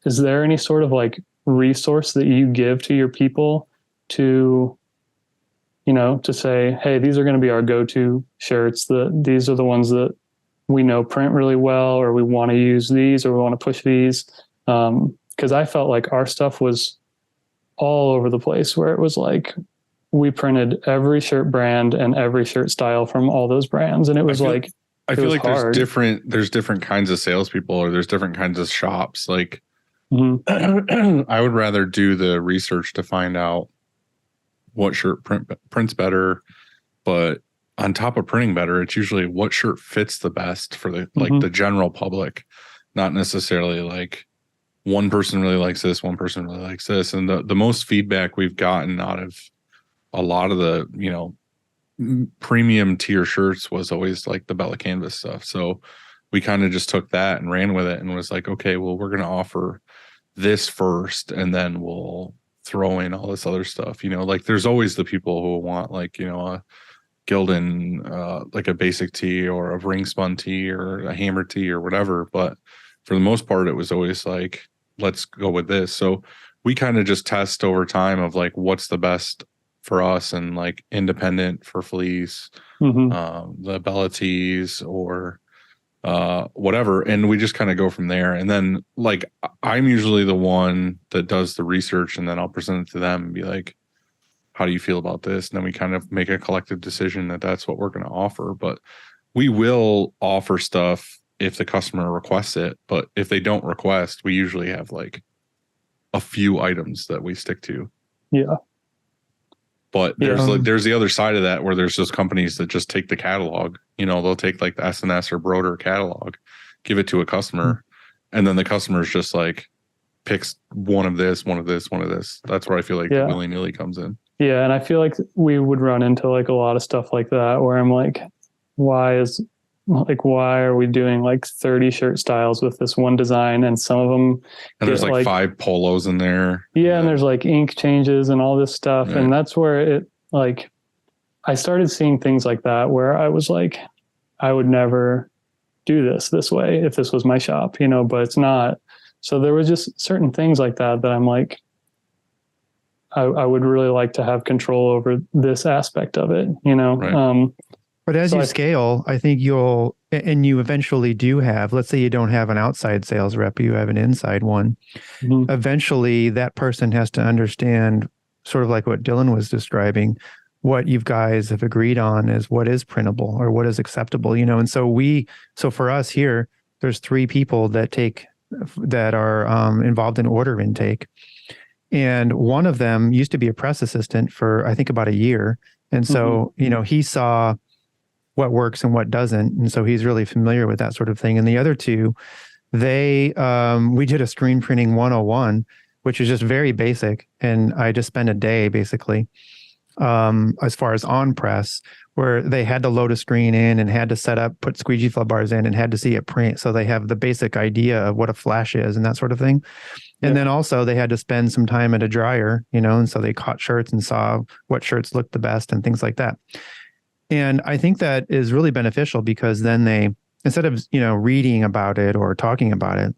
is there any sort of like resource that you give to your people to, to say, hey, these are going to be our go-to shirts, these are the ones that we know print really well, or we want to use these, or we want to push these. Cause I felt like our stuff was all over the place, where it was like, we printed every shirt brand and every shirt style from all those brands. And it was I feel like hard. there's different kinds of salespeople, or there's different kinds of shops. Like I would rather do the research to find out what shirt prints better, but on top of printing better, it's usually what shirt fits the best for the like the general public, not necessarily like one person really likes this, one person really likes this. And the most feedback we've gotten out of a lot of the premium tier shirts was always like the Bella Canvas stuff. So we kind of just took that and ran with it and was like, okay, well, we're going to offer this first, and then we'll throw in all this other stuff. Like there's always the people who want like, a Gildan, like a basic tee or a ring spun tee or a hammer tee or whatever. But for the most part, it was always like, let's go with this. So we kind of just test over time of like, what's the best for us, and like independent for fleece, the Bella tees or whatever. And we just kind of go from there. And then like, I'm usually the one that does the research, and then I'll present it to them and be like, how do you feel about this? And then we kind of make a collective decision that that's what we're going to offer. But we will offer stuff if the customer requests it, but if they don't request, we usually have like a few items that we stick to. Yeah. But there's the other side of that where there's just companies that just take the catalog. You know, they'll take like the SNS or Broder catalog, give it to a customer, and then the customer's just like picks one of this, one of this, one of this. That's where I feel like the willy-nilly comes in. Yeah, and I feel like we would run into like a lot of stuff like that where I'm like, why are we doing like 30 shirt styles with this one design, and some of them and there's like 5 polos in there. Yeah, and there's like ink changes and all this stuff. Right. And that's where it like I started seeing things like that where I was like, I would never do this way if this was my shop, you know, but it's not. So there was just certain things like that I'm like, I would really like to have control over this aspect of it, you know? Right. But as you scale, I think you eventually do have, let's say you don't have an outside sales rep, you have an inside one. Mm-hmm. Eventually that person has to understand, sort of like what Dylan was describing, what you guys have agreed on is what is printable or what is acceptable, you know? And so for us here, there's 3 people that are involved in order intake. And one of them used to be a press assistant for, I think, about a year. And so, you know, he saw what works and what doesn't. And so he's really familiar with that sort of thing. And the other 2, we did a screen printing 101, which is just very basic. And I just spent a day basically, as far as on press, where they had to load a screen in and had to set up, put squeegee flood bars in and had to see it print. So they have the basic idea of what a flash is and that sort of thing. And then also they had to spend some time at a dryer, you know, and so they caught shirts and saw what shirts looked the best and things like that. And I think that is really beneficial because then they, instead of, you know, reading about it or talking about it,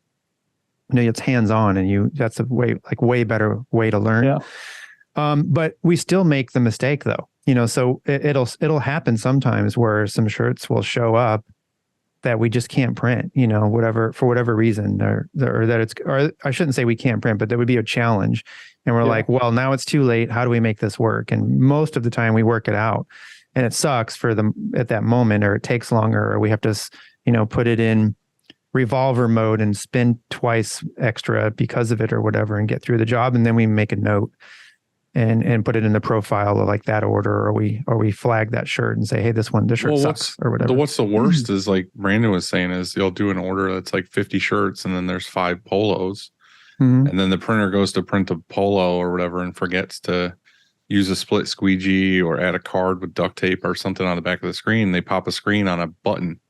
you know, it's hands-on and that's a way better way to learn. Yeah. But we still make the mistake though, you know, so it'll happen sometimes where some shirts will show up that we just can't print, you know, for whatever reason, or I shouldn't say we can't print, but there would be a challenge. And we're like, well, now it's too late. How do we make this work? And most of the time we work it out, and it sucks for them at that moment, or it takes longer, or we have to, you know, put it in revolver mode and spin twice extra because of it or whatever and get through the job. And then we make a note and put it in the profile of like that order, or we flag that shirt and say, hey, this shirt sucks or whatever. What's the worst is, like Brandon was saying, is you'll do an order that's like 50 shirts and then there's 5 polos. Mm-hmm. And then the printer goes to print a polo or whatever and forgets to use a split squeegee or add a card with duct tape or something on the back of the screen. They pop a screen on a button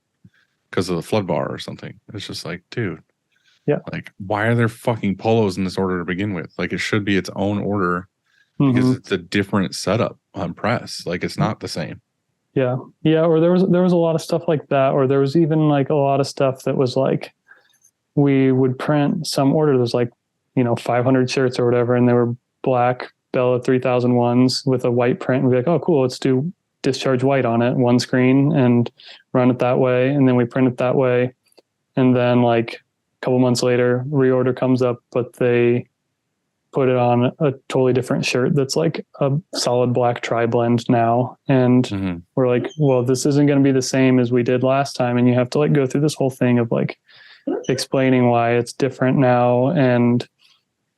because of the flood bar or something. It's just like, dude, like, why are there fucking polos in this order to begin with? Like, it should be its own order. Because it's a different setup on press. Like, it's not the same. Yeah. Yeah. Or there was a lot of stuff like that. Or there was even like a lot of stuff that was like, we would print some order. There's like, you know, 500 shirts or whatever. And they were black Bella 3001s with a white print. And we'd be like, oh, cool. Let's do discharge white on it, one screen, and run it that way. And then we print it that way. And then like a couple months later, reorder comes up, but they put it on a totally different shirt that's like a solid black tri-blend now. And we're like, well, this isn't going to be the same as we did last time. And you have to like go through this whole thing of like explaining why it's different now. And,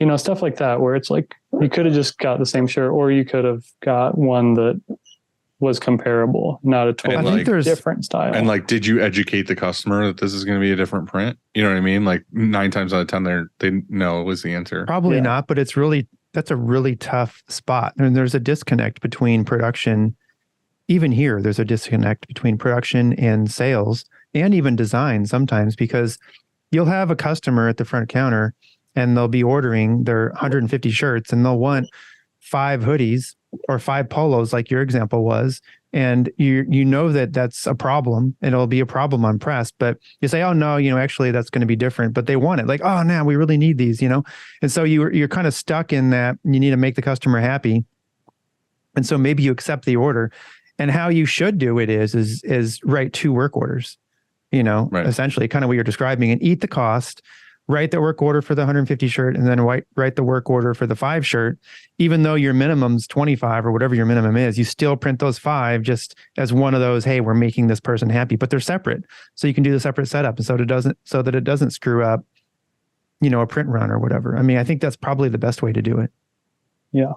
you know, stuff like that, where it's like, you could have just got the same shirt, or you could have got one that was comparable, not a totally different style. And like, did you educate the customer that this is going to be a different print? You know what I mean? Like 9 times out of 10, they know was the answer. Probably not, but that's a really tough spot. And there's a disconnect between production. Even here, there's a disconnect between production and sales, and even design sometimes, because you'll have a customer at the front counter and they'll be ordering their 150 shirts and they'll want 5 hoodies or 5 polos, like your example was, and you know that that's a problem, and it'll be a problem on press, but you say, oh no, you know, actually that's going to be different, but they want it, like, oh no, we really need these, you know. And so you're kind of stuck in that. You need to make the customer happy, and so maybe you accept the order. And how you should do it is write 2 work orders, you know, essentially kind of what you're describing, and eat the cost write the work order for the 150 shirt and then write the work order for the 5 shirt, even though your minimum's 25 or whatever your minimum is, you still print those 5 just as one of those, hey, we're making this person happy, but they're separate. So you can do the separate setup so that it doesn't screw up, a print run or whatever. I mean, I think that's probably the best way to do it. Yeah.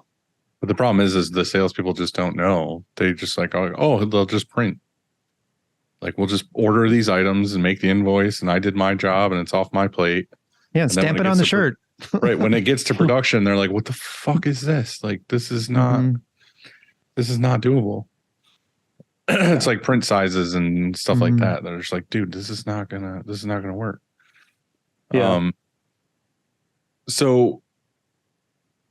But the problem is the salespeople just don't know. They just like, oh, they'll just print. Like, we'll just order these items and make the invoice, and I did my job, and it's off my plate. Yeah, and stamp it on the shirt. Right. When it gets to production, they're like, what the fuck is this? Like, this is not doable. It's like print sizes and stuff like that. They're just like, dude, this is not gonna work. Yeah. So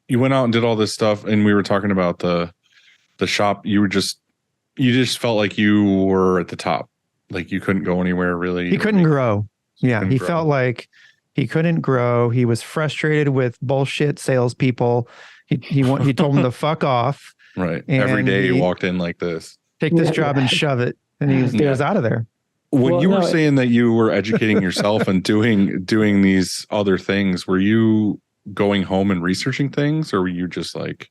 you went out and did all this stuff, and we were talking about the shop. You just felt like you were at the top. Like, you couldn't go anywhere really. He couldn't grow. Yeah. He felt like he couldn't grow. He was frustrated with bullshit salespeople. He told them to fuck off. Right. Every day he walked in like this. Take this job and shove it. And he was out of there. When you were saying that you were educating yourself and doing these other things, were you going home and researching things, or were you just like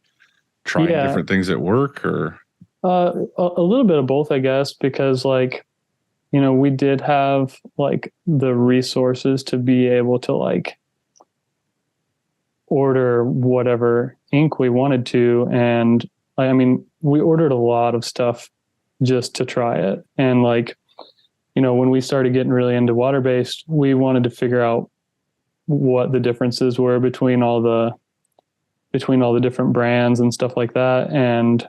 trying different things at work? Or a little bit of both, I guess, because like, we did have like the resources to be able to like order whatever ink we wanted to. And I mean, we ordered a lot of stuff just to try it. And like, when we started getting really into water-based, we wanted to figure out what the differences were between all the different brands and stuff like that. And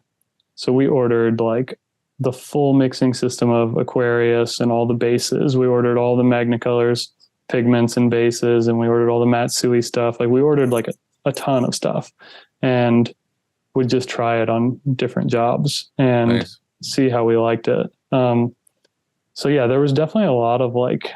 so we ordered like the full mixing system of Aquarius and all the bases. We ordered all the Magnicolors pigments and bases, and we ordered all the Matsui stuff. Like, we ordered like a ton of stuff, and would just try it on different jobs and see how we liked it. So yeah, there was definitely a lot of like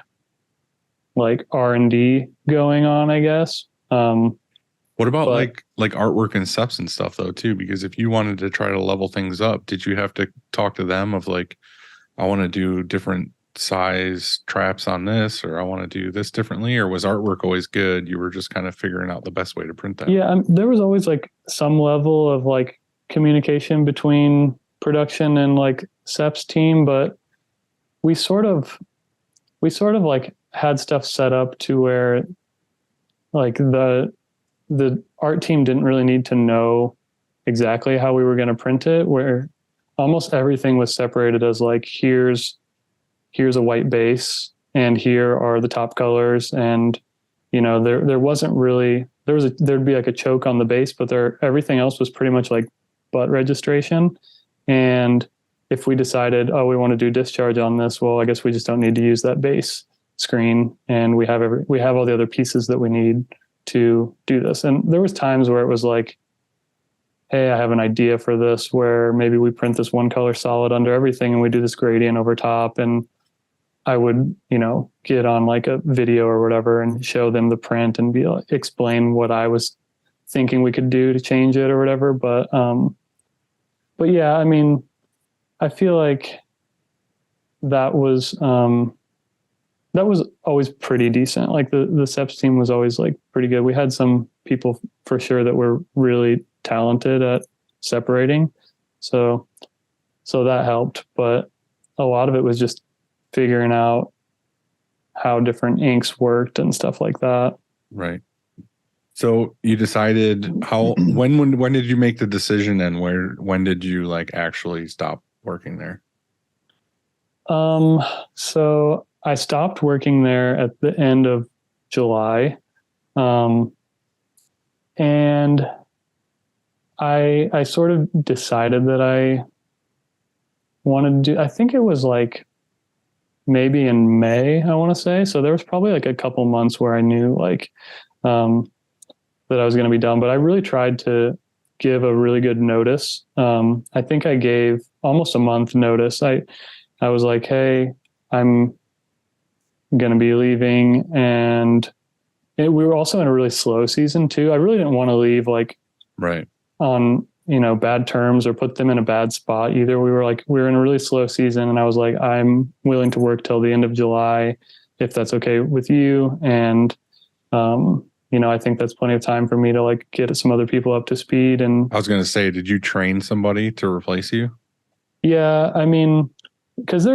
R&D going on, I guess. What about like artwork and steps and stuff though too? Because if you wanted to try to level things up, did you have to talk to them of like, I want to do different size traps on this, or I want to do this differently? Or was artwork always good? You were just kind of figuring out the best way to print that. Yeah, there was always like some level of like communication between production and like SEP's team, but we sort of like had stuff set up to where like the art team didn't really need to know exactly how we were going to print it, where almost everything was separated as like, here's a white base and here are the top colors. And, there wasn't really, there'd be like a choke on the base, but everything else was pretty much like butt registration. And if we decided, we want to do discharge on this, well, I guess we just don't need to use that base screen, and we have all the other pieces that we need to do this. And there was times where it was like, hey, I have an idea for this, where maybe we print this one color solid under everything and we do this gradient over top. And I would, get on like a video or whatever and show them the print and explain what I was thinking we could do to change it or whatever. But yeah, I mean, I feel like that was always pretty decent. Like the SEPs team was always like pretty good. We had some people for sure that were really talented at separating. So that helped, but a lot of it was just figuring out how different inks worked and stuff like that. Right. So you decided when did you make the decision, and when did you like actually stop working there? So I stopped working there at the end of July. And I sort of decided that I wanted to do, I think it was like maybe in May, I want to say. So there was probably like a couple months where I knew like, that I was going to be done, but I really tried to give a really good notice. I think I gave almost a month notice. I was like, hey, I'm going to be leaving. And we were also in a really slow season too. I really didn't want to leave like on, bad terms or put them in a bad spot either. We were in a really slow season, and I was like, I'm willing to work till the end of July if that's okay with you. And I think that's plenty of time for me to like get some other people up to speed. And I was going to say, did you train somebody to replace you? yeah, I mean, because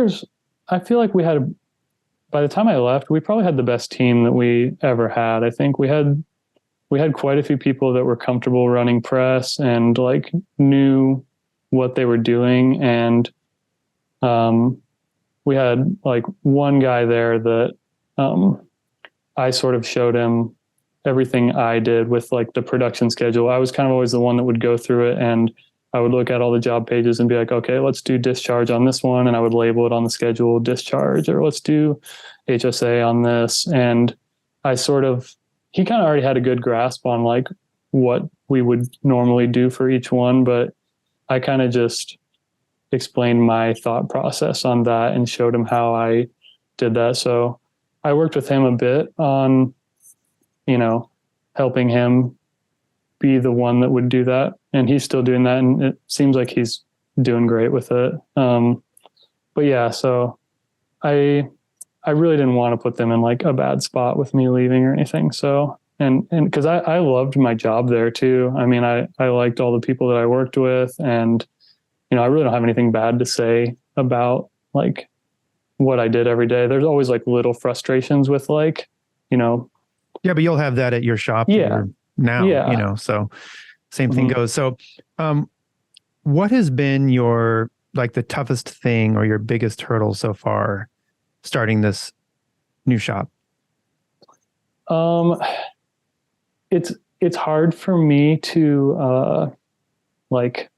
I feel like by the time I left, we probably had the best team that we ever had. I think we had quite a few people that were comfortable running press and like knew what they were doing. And we had like one guy there that I sort of showed him everything I did with like the production schedule. I was kind of always the one that would go through it, and I would look at all the job pages and be like, okay, let's do discharge on this one. And I would label it on the schedule discharge, or let's do HSA on this. And he kind of already had a good grasp on like what we would normally do for each one, but I kind of just explained my thought process on that and showed him how I did that. So I worked with him a bit on, helping him be the one that would do that. And he's still doing that. And it seems like he's doing great with it. But yeah, so I really didn't want to put them in like a bad spot with me leaving or anything. So, and cause I loved my job there too. I mean, I liked all the people that I worked with, and, I really don't have anything bad to say about like what I did every day. There's always like little frustrations with like, Yeah, but you'll have that at your shop now, so same thing goes. So what has been your, like the toughest thing or your biggest hurdle so far starting this new shop? It's hard for me to like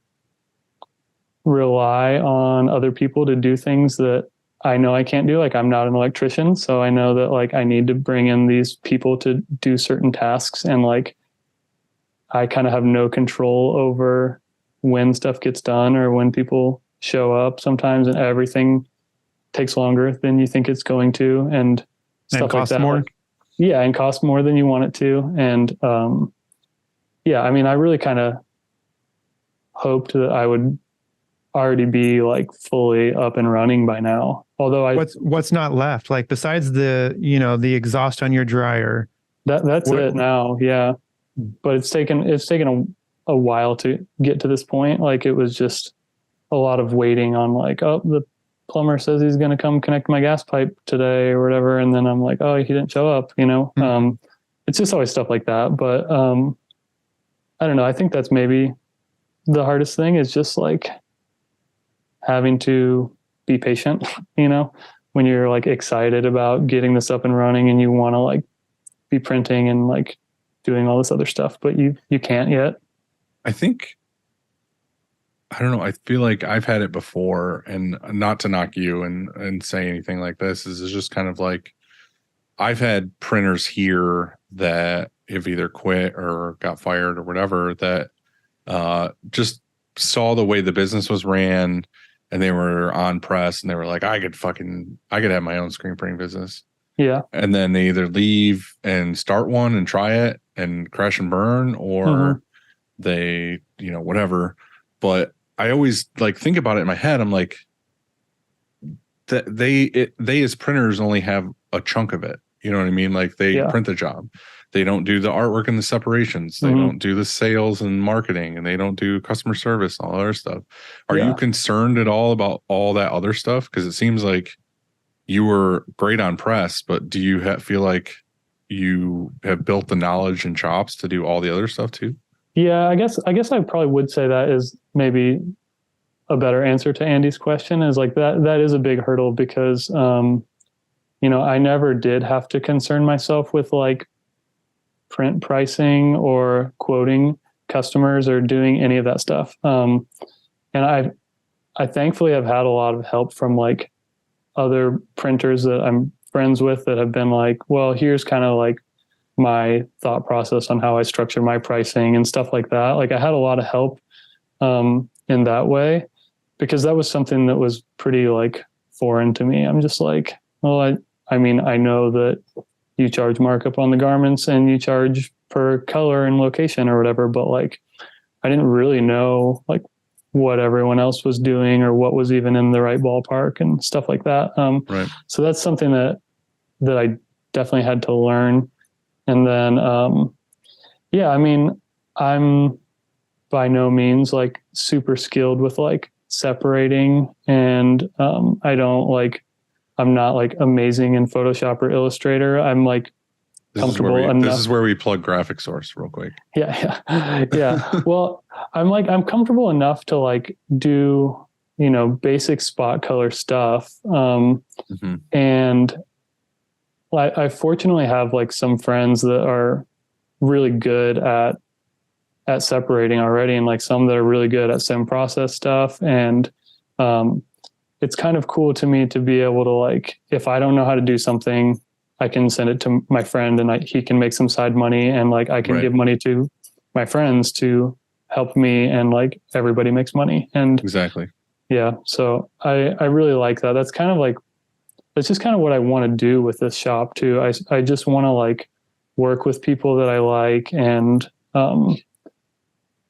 rely on other people to do things that I know I can't do. Like I'm not an electrician, so I know that like I need to bring in these people to do certain tasks, and like I kind of have no control over when stuff gets done or when people show up sometimes, and everything takes longer than you think it's going to, and stuff like that. More. Yeah, and costs more than you want it to. And I mean, I really kind of hoped that I would already be like fully up and running by now. Although what's not left, like besides the exhaust on your dryer? That's it now. Yeah. But it's taken a while to get to this point. Like it was just a lot of waiting on like, oh, the plumber says he's going to come connect my gas pipe today or whatever. And then I'm like, oh, he didn't show up, It's just always stuff like that. But I don't know. I think that's maybe the hardest thing, is just like having to be patient, when you're like excited about getting this up and running and you want to like be printing and like doing all this other stuff, but you can't yet. I don't know. I feel like I've had it before, and not to knock you and say anything like this, is just kind of like I've had printers here that have either quit or got fired or whatever, that just saw the way the business was ran, and they were on press, and they were like, I could have my own screen printing business. Yeah. And then they either leave and start one and try it and crash and burn, or they, whatever. But I always like think about it in my head. I'm like, that they as printers only have a chunk of it. You know what I mean? Like they print the job. They don't do the artwork and the separations. They don't do the sales and marketing, and they don't do customer service and all that other stuff. Are you concerned at all about all that other stuff? Because it seems like you were great on press, but do you feel like you have built the knowledge and chops to do all the other stuff too? Yeah, I guess I probably would say that is maybe a better answer to Andy's question, is like that is a big hurdle, because I never did have to concern myself with like print pricing or quoting customers or doing any of that stuff. And I thankfully have had a lot of help from like other printers that I'm friends with that have been like, well, here's kind of like my thought process on how I structure my pricing and stuff like that. Like I had a lot of help in that way, because that was something that was pretty like foreign to me. I'm just like, well, I mean, I know that you charge markup on the garments and you charge per color and location or whatever, but like, I didn't really know like what everyone else was doing or what was even in the right ballpark and stuff like that. Right. So that's something that I definitely had to learn. And then, yeah, I mean, I'm by no means like super skilled with like separating, and I'm not like amazing in Photoshop or Illustrator. I'm like comfortable enough. This is where we plug Graphic Source real quick. Yeah. Well, I'm comfortable enough to like do, basic spot color stuff. And I fortunately have like some friends that are really good at separating already, and like some that are really good at sim process stuff. And it's kind of cool to me to be able to like, if I don't know how to do something, I can send it to my friend and he can make some side money, and like I can give money to my friends to help me, and like everybody makes money. And exactly. Yeah. So I really like that. That's kind of like, that's just kind of what I want to do with this shop too. I just want to like work with people that I like, and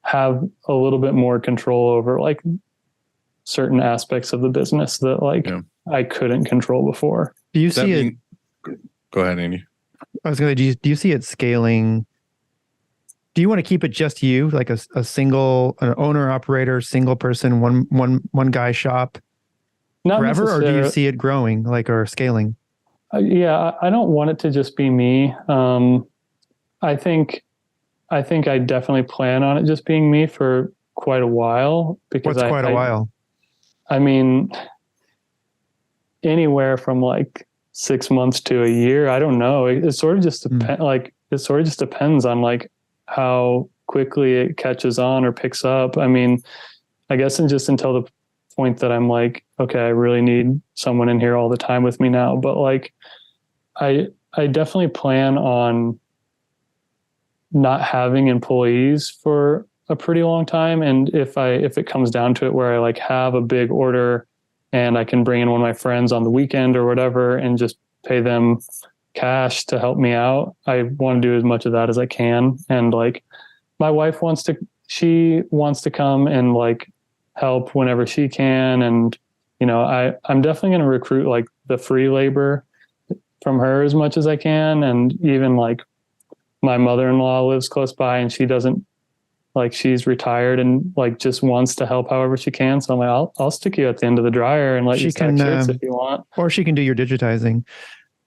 have a little bit more control over like certain aspects of the business that like I couldn't control before. Do you see it? Go ahead, Andy. I was going to, do you see it scaling? Do you want to keep it just you, like a single, an owner operator, single person, one guy shop Not forever, or do you see it growing, like, or scaling? Yeah, I don't want it to just be me. I think I definitely plan on it just being me for quite a while, because what's quite a while? I mean, anywhere from like 6 months to a year. I don't know. It sort of just depends on like how quickly it catches on or picks up. I mean, I guess until the point that I'm like, okay, I really need someone in here all the time with me now. But like, I definitely plan on not having employees for a pretty long time. And if it comes down to it where I like have a big order and I can bring in one of my friends on the weekend or whatever and just pay them cash to help me out, I want to do as much of that as I can. And like my wife wants to come and like help whenever she can. And, I'm definitely going to recruit like the free labor from her as much as I can. And even like my mother-in-law lives close by, and she doesn't, like, she's retired and like just wants to help however she can. So I'm like, I'll stick you at the end of the dryer and let you stack shirts if you want. Or she can do your digitizing.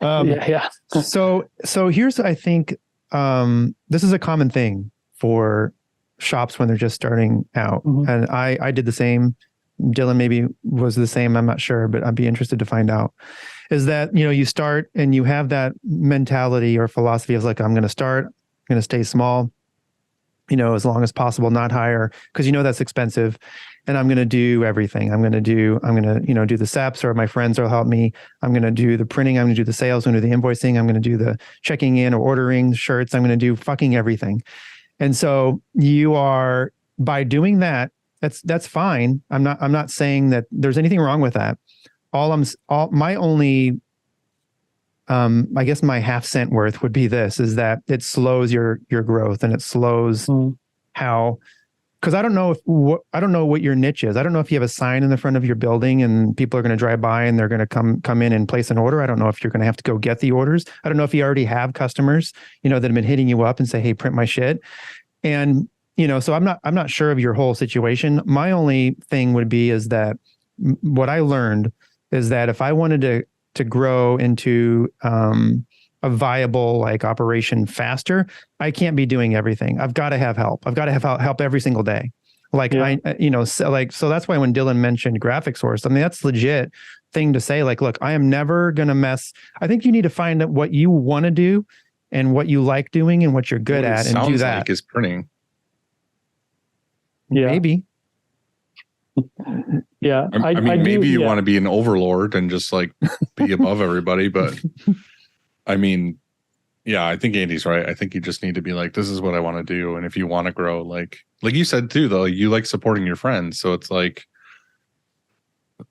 Yeah. So here's, I think, this is a common thing for shops when they're just starting out. Mm-hmm. And I did the same. Dylan maybe was the same. I'm not sure, but I'd be interested to find out. Is that, you start and you have that mentality or philosophy of like, I'm going to start, I'm going to stay small, as long as possible, not hire, because that's expensive. And I'm going to do everything. I'm going to do the SEPs, or my friends will help me. I'm going to do the printing. I'm going to do the sales. I'm going to do the invoicing. I'm going to do the checking in or ordering shirts. I'm going to do fucking everything. And so you are, by doing that, that's fine. I'm not saying that there's anything wrong with that. My only, I guess my half cent worth would be this, is that it slows your growth, and it slows how, because I don't know what your niche is. I don't know if you have a sign in the front of your building and people are going to drive by and they're going to come in and place an order. I don't know if you're going to have to go get the orders. I don't know if you already have customers, that have been hitting you up and say, hey, print my shit. And, so I'm not sure of your whole situation. My only thing would be is that what I learned is that if I wanted to grow into a viable like operation faster, I can't be doing everything. I've got to have help. I've got to have help every single day. Like, so that's why when Dylan mentioned Graphic Source, I mean, that's legit thing to say. Like, look, I am never going to mess. I think you need to find out what you want to do and what you like doing and what you're good at, and do that. Like is printing. Yeah. Maybe. Yeah. I mean, maybe you want to be an overlord and just like be above everybody, but I mean, yeah, I think Andy's right. I think you just need to be like, this is what I want to do. And if you want to grow, like you said too, though, you like supporting your friends. So it's like,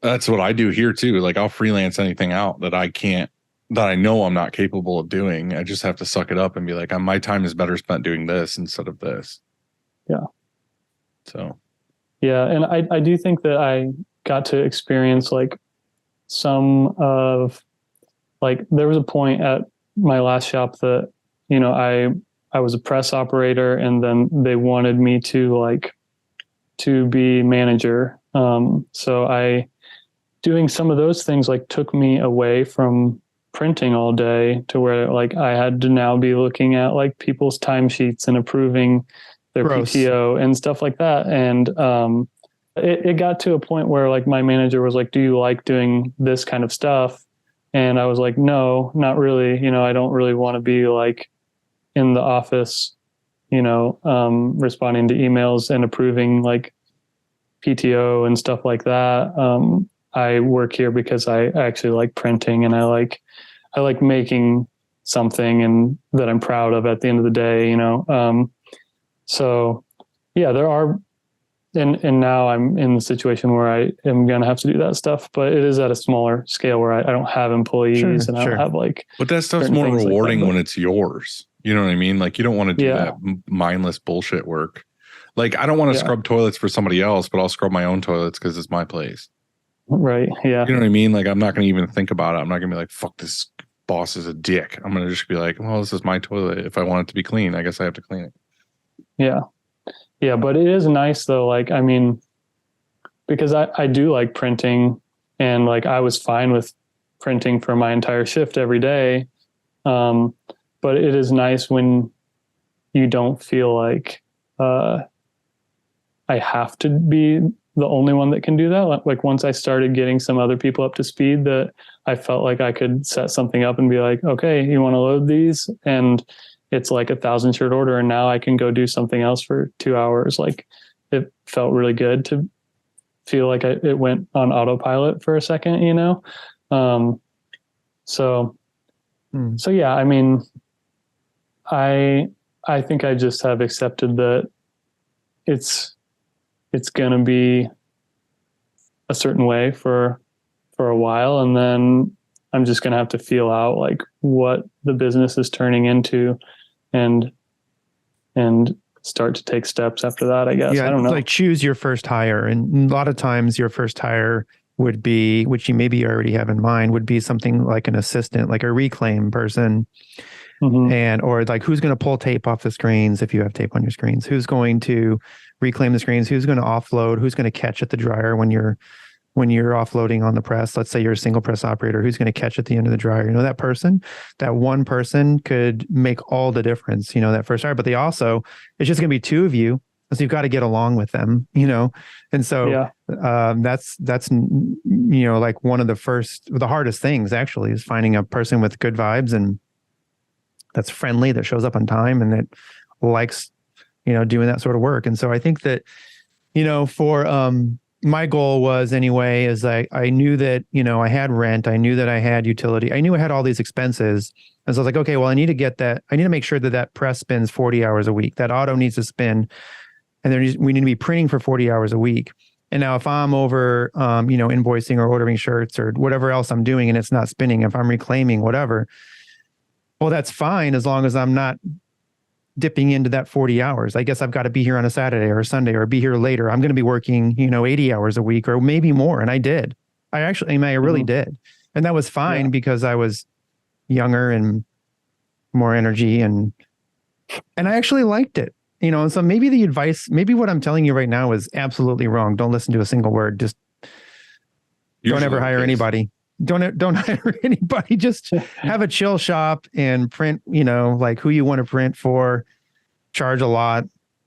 that's what I do here too. Like I'll freelance anything out that I know I'm not capable of doing. I just have to suck it up and be like, my time is better spent doing this instead of this. Yeah. So. Yeah. And I do think that I got to experience like some of, like, there was a point at my last shop that, I was a press operator, and then they wanted me to be manager. So doing some of those things like took me away from printing all day, to where like I had to now be looking at like people's timesheets and approving their Gross. PTO and stuff like that. And it got to a point where like my manager was like, "Do you like doing this kind of stuff?" And I was like, "No, not really. I don't really want to be like in the office, responding to emails and approving like PTO and stuff like that. I work here because I actually like printing, and I like making something and that I'm proud of at the end of the day, So yeah, there are, and now I'm in the situation where I am going to have to do that stuff, but it is at a smaller scale where I don't have employees, and I don't have like, but that stuff's certain more things like that, rewarding but- when it's yours. You know what I mean? Like, you don't want to do Yeah. that mindless bullshit work. Like, I don't want to scrub toilets for somebody else, but I'll scrub my own toilets because it's my place. Right. Yeah. You know what I mean? Like, I'm not going to even think about it. I'm not going to be like, fuck, this boss is a dick. I'm going to just be like, well, this is my toilet. If I want it to be clean, I guess I have to clean it. Yeah. Yeah. But it is nice though. Like, I mean, because I do like printing, and like I was fine with printing for my entire shift every day. But it is nice when you don't feel like I have to be the only one that can do that. Like once I started getting some other people up to speed, that I felt like I could set something up and be like, okay, you want to load these? And it's like 1,000 shirt order. And now I can go do something else for 2 hours. Like it felt really good to feel like it went on autopilot for a second, So yeah, I mean, I think I just have accepted that it's going to be a certain way for a while. And then I'm just going to have to feel out like what the business is turning into, and start to take steps after that, I guess. Yeah, I don't know. like choose your first hire. And a lot of times your first hire would be, which you maybe already have in mind, would be something like an assistant, like a reclaim person. Mm-hmm. Or like who's going to pull tape off the screens if you have tape on your screens, who's going to reclaim the screens, who's going to offload, who's going to catch at the dryer when you're offloading on the press. Let's say you're a single press operator, who's going to catch at the end of the dryer. That person, that one person could make all the difference, that first hire. But they also, it's just going to be two of you, so you've got to get along with them, and so that's like one of the hardest things actually is finding a person with good vibes and that's friendly, that shows up on time, and that likes, doing that sort of work. And so I think that, for my goal was anyway, is I knew that, I had rent, I knew that I had utility, I knew I had all these expenses. And so I was like, okay, well, I need to make sure that press spins 40 hours a week. That auto needs to spin, and we need to be printing for 40 hours a week. And now if I'm over, invoicing or ordering shirts or whatever else I'm doing and it's not spinning, if I'm reclaiming, whatever, well, that's fine as long as I'm not dipping into that 40 hours. I guess I've got to be here on a Saturday or a Sunday or be here later. I'm going to be working, 80 hours a week or maybe more. And I did. I really did. And that was fine because I was younger and more energy and I actually liked it. And so maybe what I'm telling you right now is absolutely wrong. Don't listen to a single word. Just don't ever hire anybody. Don't hire anybody. Just have a chill shop and print, like who you want to print for, charge a lot,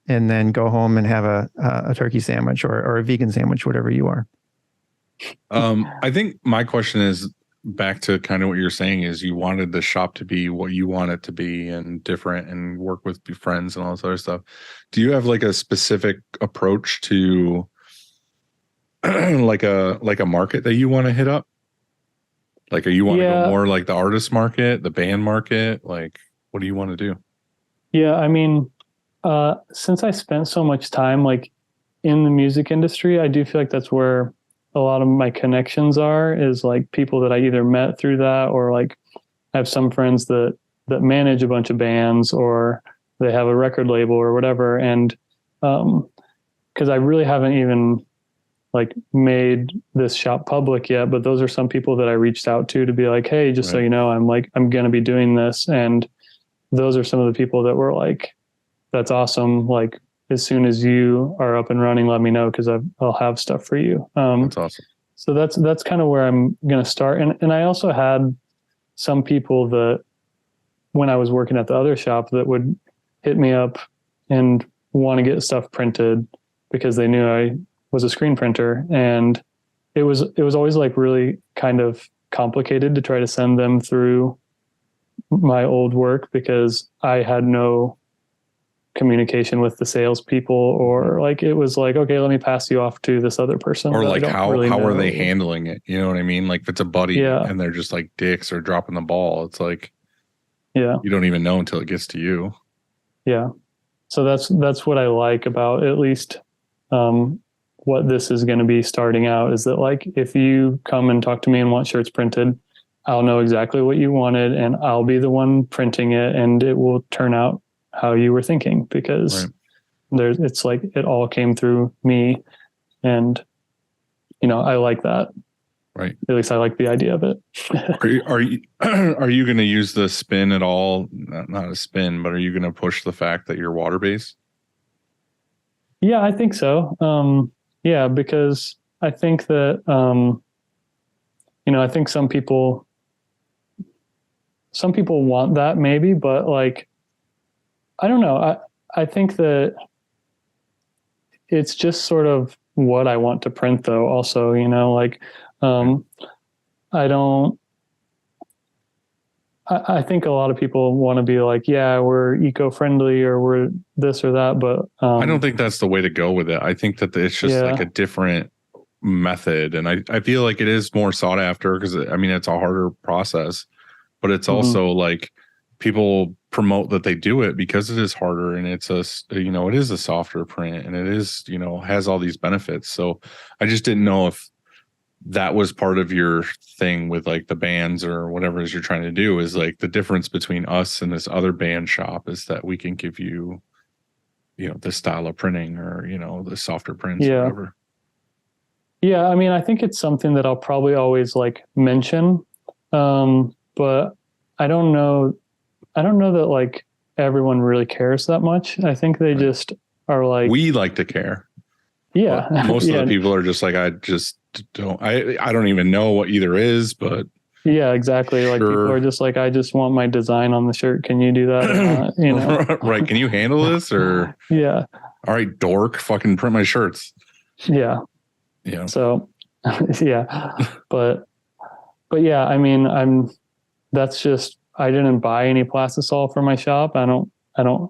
and then go home and have a turkey sandwich or a vegan sandwich, whatever you are. I think my question is back to kind of what you're saying is you wanted the shop to be what you want it to be and different and work with your friends and all this other stuff. Do you have like a specific approach to like a market that you want to hit up? Like, are you want to go more like the artist market, the band market? Like, what do you want to do? Yeah, I mean, since I spent so much time like in the music industry, I do feel like that's where a lot of my connections are, is like people that I either met through that, or like I have some friends that manage a bunch of bands, or they have a record label or whatever. And because I really haven't even like made this shop public yet, but those are some people that I reached out to be like, hey, just so you know, I'm going to be doing this. And those are some of the people that were like, that's awesome. Like, as soon as you are up and running, let me know, because I'll have stuff for you. That's awesome. So that's kind of where I'm going to start. And I also had some people that, when I was working at the other shop, that would hit me up and want to get stuff printed because they knew I was a screen printer. And it was always like really kind of complicated to try to send them through my old work, because I had no communication with the salespeople, or like, it was like, okay, let me pass you off to this other person. Or like, how are they know. handling it? You know what I mean? Like, if it's a buddy and they're just like dicks or dropping the ball, it's like, you don't even know until it gets to you. Yeah. So that's what I like about, at least, what this is going to be starting out, is that like, if you come and talk to me and want shirts printed, I'll know exactly what you wanted, and I'll be the one printing it, and it will turn out how you were thinking, because it's like, it all came through me, and I like that. Right. At least I like the idea of it. Are you going to use the spin at all? Not a spin, but are you going to push the fact that you're water based? Yeah, I think so. Yeah, because I think that I think some people want that maybe, but like, I don't know. I think that it's just sort of what I want to print, though. Also, like, I think a lot of people want to be like, yeah, we're eco-friendly, or we're this or that, but I don't think that's the way to go with it. I think that it's just like a different method, and I feel like it is more sought after, because I mean, it's a harder process, but it's also like, people promote that they do it because it is harder, and it's it is a softer print, and it is, has all these benefits. So I just didn't know if that was part of your thing with like the bands or whatever it is you're trying to do, is like, the difference between us and this other band shop is that we can give you, this style of printing, or, the softer prints or whatever. Yeah. I mean, I think it's something that I'll probably always like mention. But I don't know that like everyone really cares that much. I think they just are like, we like to care. Yeah. Most of the people are just like, I just don't, I don't even know what either is, but yeah, exactly. Like, people are just like, I just want my design on the shirt. Can you do that? Or not? Right. Can you handle this? Or yeah. All right, dork, fucking print my shirts. Yeah. Yeah. So yeah. But yeah, I mean, that's just, I didn't buy any plastisol for my shop. I don't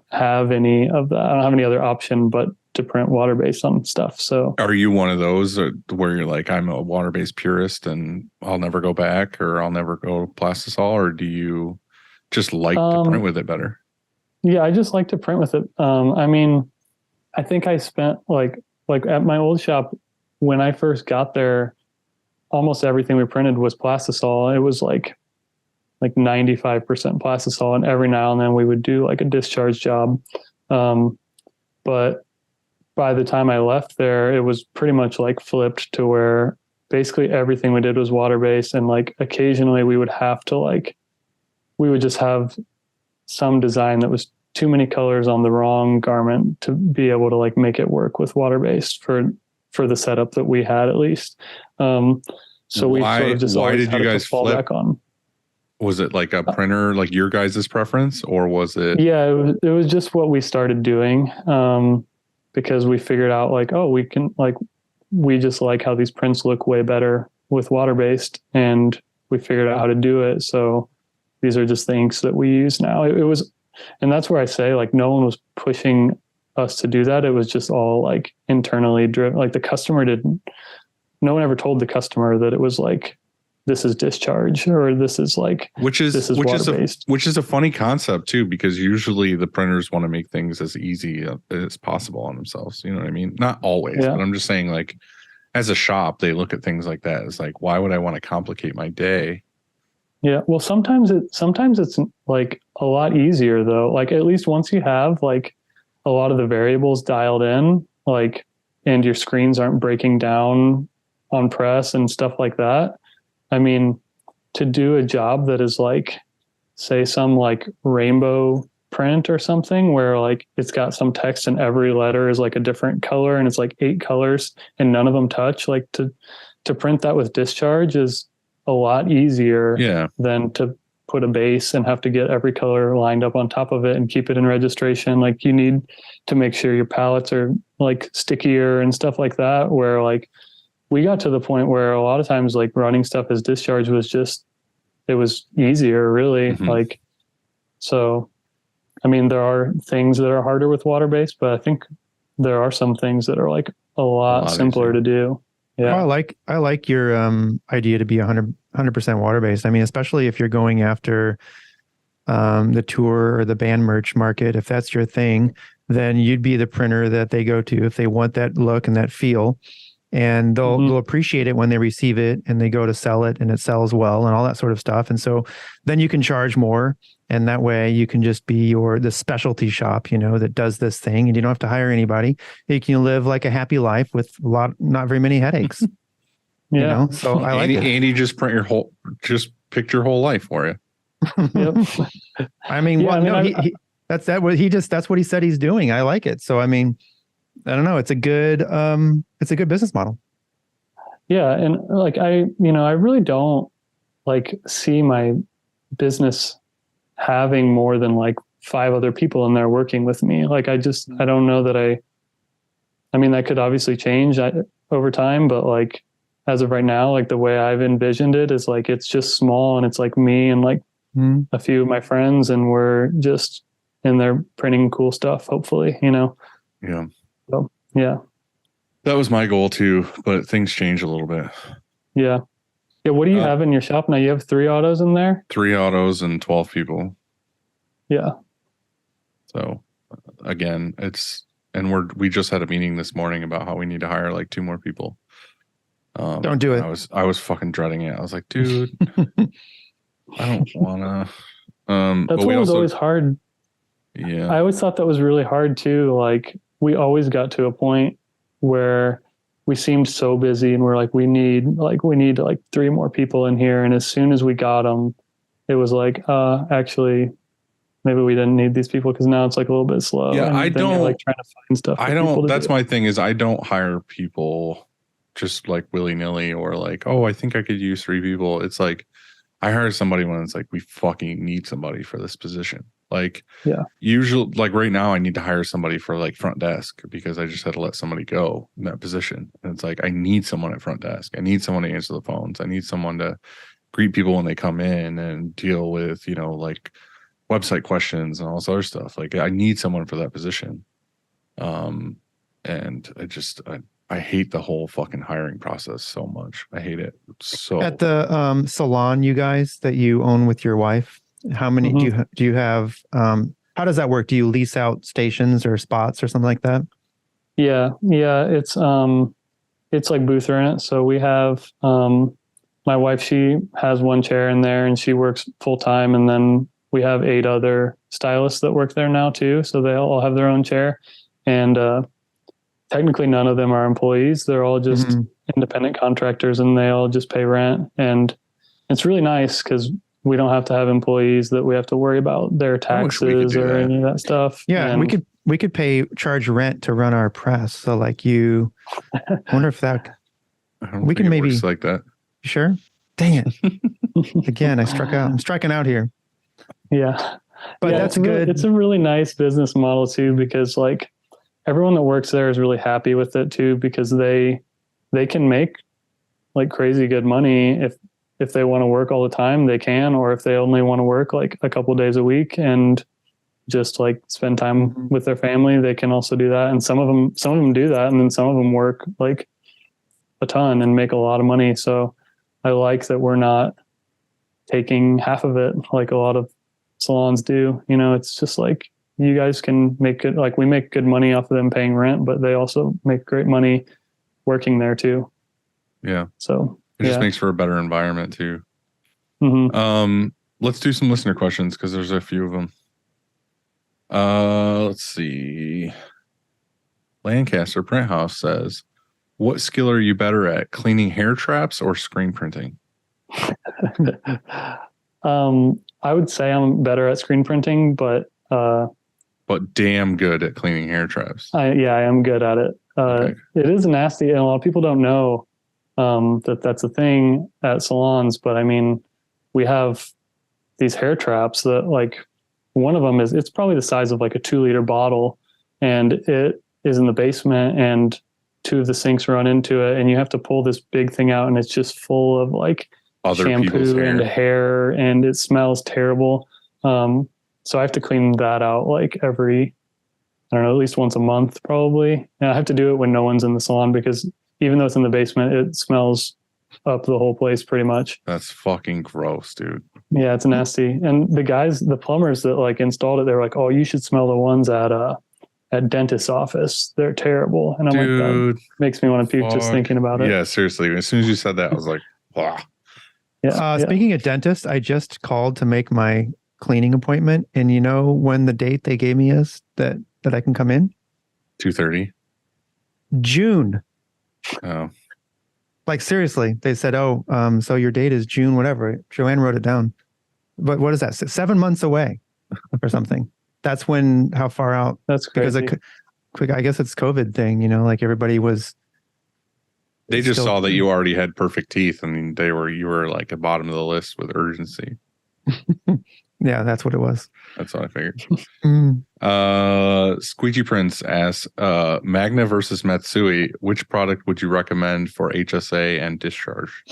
have any of that. I don't have any other option but to print water-based on stuff. So are you one of those where you're like, I'm a water-based purist and I'll never go back, or I'll never go plastisol, or do you just like to print with it better? Yeah, I just like to print with it. I mean, I think I spent like at my old shop, when I first got there, almost everything we printed was plastisol. It was like 95% plastisol, and every now and then we would do like a discharge job. But by the time I left there, it was pretty much like flipped to where basically everything we did was water-based, and like occasionally we would just have some design that was too many colors on the wrong garment to be able to like make it work with water-based for the setup that we had, at least. So we sort of just why did you guys fall flip? back on? Was it like a printer, like your guys' preference, or was it? Yeah, it was just what we started doing, because we figured out like, oh, we just like how these prints look way better with water-based, and we figured out how to do it. So these are just the inks that we use now. It was, and that's where I say like, no one was pushing us to do that. It was just all like internally driven. Like, the customer no one ever told the customer that it was like, this is discharge, or this is like, which is a funny concept too, because usually the printers want to make things as easy as possible on themselves. You know what I mean? Not always, but I'm just saying, like, as a shop, they look at things like that as like, why would I want to complicate my day? Yeah. Well, sometimes it's like a lot easier though. Like, at least once you have like a lot of the variables dialed in, like, and your screens aren't breaking down on press and stuff like that. I mean, to do a job that is like, say, some like rainbow print or something where like it's got some text and every letter is like a different color and it's like 8 colors and none of them touch. Like to print that with discharge is a lot easier than to put a base and have to get every color lined up on top of it and keep it in registration. Like you need to make sure your palettes are like stickier and stuff like that, where like we got to the point where a lot of times like running stuff as discharge was just, it was easier really. Like, so, I mean, there are things that are harder with water-based, but I think there are some things that are like a lot simpler to do. Yeah. Oh, I like your idea to be 100% water-based. I mean, especially if you're going after the tour or the band merch market, if that's your thing, then you'd be the printer that they go to if they want that look and that feel. And they'll appreciate it when they receive it and they go to sell it and it sells well and all that sort of stuff. And so then you can charge more. And that way you can just be the specialty shop, that does this thing, and you don't have to hire anybody. You can live like a happy life with not very many headaches. So I like it. Andy just picked your whole life for you. Yep. I mean, that's what he said he's doing. I like it. So, I mean, I don't know. It's a good business model. Yeah. And like, I really don't like see my business having more than like 5 other people in there working with me. Like, I don't know that I mean, that could obviously change over time, but like, as of right now, like the way I've envisioned it is like, it's just small and it's like me and like a few of my friends, and we're just in there printing cool stuff, hopefully, Yeah. So, yeah. That was my goal too, but things change a little bit. Yeah. Yeah. What do you have in your shop now? You have 3 autos in there? 3 autos and 12 people. Yeah. So again, we just had a meeting this morning about how we need to hire like 2 more people. Don't do it. I was fucking dreading it. I was like, dude, I don't wanna. That's what was always hard. Yeah. I always thought that was really hard too. Like we always got to a point where we seemed so busy and we're like, we need like 3 more people in here. And as soon as we got them, it was like, actually, maybe we didn't need these people because now it's like a little bit slow. Yeah, and I then you're, don't like trying to find stuff. I don't. That's my thing is I don't hire people just like willy nilly or like, oh, I think I could use 3 people. It's like I hire somebody when it's like we fucking need somebody for this position. Like, usually, like right now, I need to hire somebody for like front desk because I just had to let somebody go in that position. And it's like I need someone at front desk. I need someone to answer the phones. I need someone to greet people when they come in and deal with like website questions and all this other stuff. Like I need someone for that position. And I hate the whole fucking hiring process so much. I hate it so. At the salon, you guys that you own with your wife, how many do you have? How does that work? Do you lease out stations or spots or something like that? Yeah. It's like booth rent. So we have my wife. She has 1 chair in there and she works full time, and then we have 8 other stylists that work there now too. So they all have their own chair, and technically none of them are employees. They're all just independent contractors, and they all just pay rent. And it's really nice because we don't have to have employees that we have to worry about their taxes or any of that stuff. Yeah, and we could charge rent to run our press. So like I wonder if that we can maybe works like that. You sure? Dang it! Again, I struck out. I'm striking out here. Yeah, but that's good. It's a really nice business model too, because like everyone that works there is really happy with it too, because they can make like crazy good money if they want to work all the time, they can, or if they only want to work like a couple days a week and just like spend time with their family, they can also do that. And some of them do that. And then some of them work like a ton and make a lot of money. So I like that we're not taking half of it like a lot of salons do. It's just like, you guys can make good, like we make good money off of them paying rent, but they also make great money working there too. Yeah. So it just makes for a better environment too. Let's do some listener questions because there's a few of them. Let's see. Lancaster Print House says, what skill are you better at, cleaning hair traps or screen printing? I would say I'm better at screen printing, but But damn good at cleaning hair traps. I am good at it. Okay. It is nasty, and a lot of people don't know that that's a thing at salons. But I mean, we have these hair traps that, like, one of them it's probably the size of like a 2-liter bottle, and it is in the basement, and 2 of the sinks run into it, and you have to pull this big thing out, and it's just full of like Other people's shampoo hair. and hair, and it smells terrible. So I have to clean that out like every, I don't know, at least once a month probably. And I have to do it when no one's in the salon, because even though it's in the basement, it smells up the whole place pretty much. That's fucking gross, dude. Yeah, it's nasty. And the plumbers that like installed it, they're like, "Oh, you should smell the ones at dentist's office. They're terrible." And I'm like, Dude, that makes me want to puke just thinking about it. Yeah, seriously. As soon as you said that, I was like, wow. Yeah. Speaking of dentist, I just called to make my cleaning appointment, and you know when the date they gave me is that I can come in? 2:30. June. Oh, Like seriously, they said, "Oh, so your date is June, whatever." Joanne wrote it down. But what is that? 7 months away, or something. That's how far out? That's crazy. Because I guess it's COVID thing. You know, like everybody was. they just still- saw that you already had perfect teeth, and you were like at bottom of the list with urgency. Yeah, that's what it was. That's what I figured. Mm. Squeegee Prince asks, Magna versus Matsui, which product would you recommend for HSA and discharge?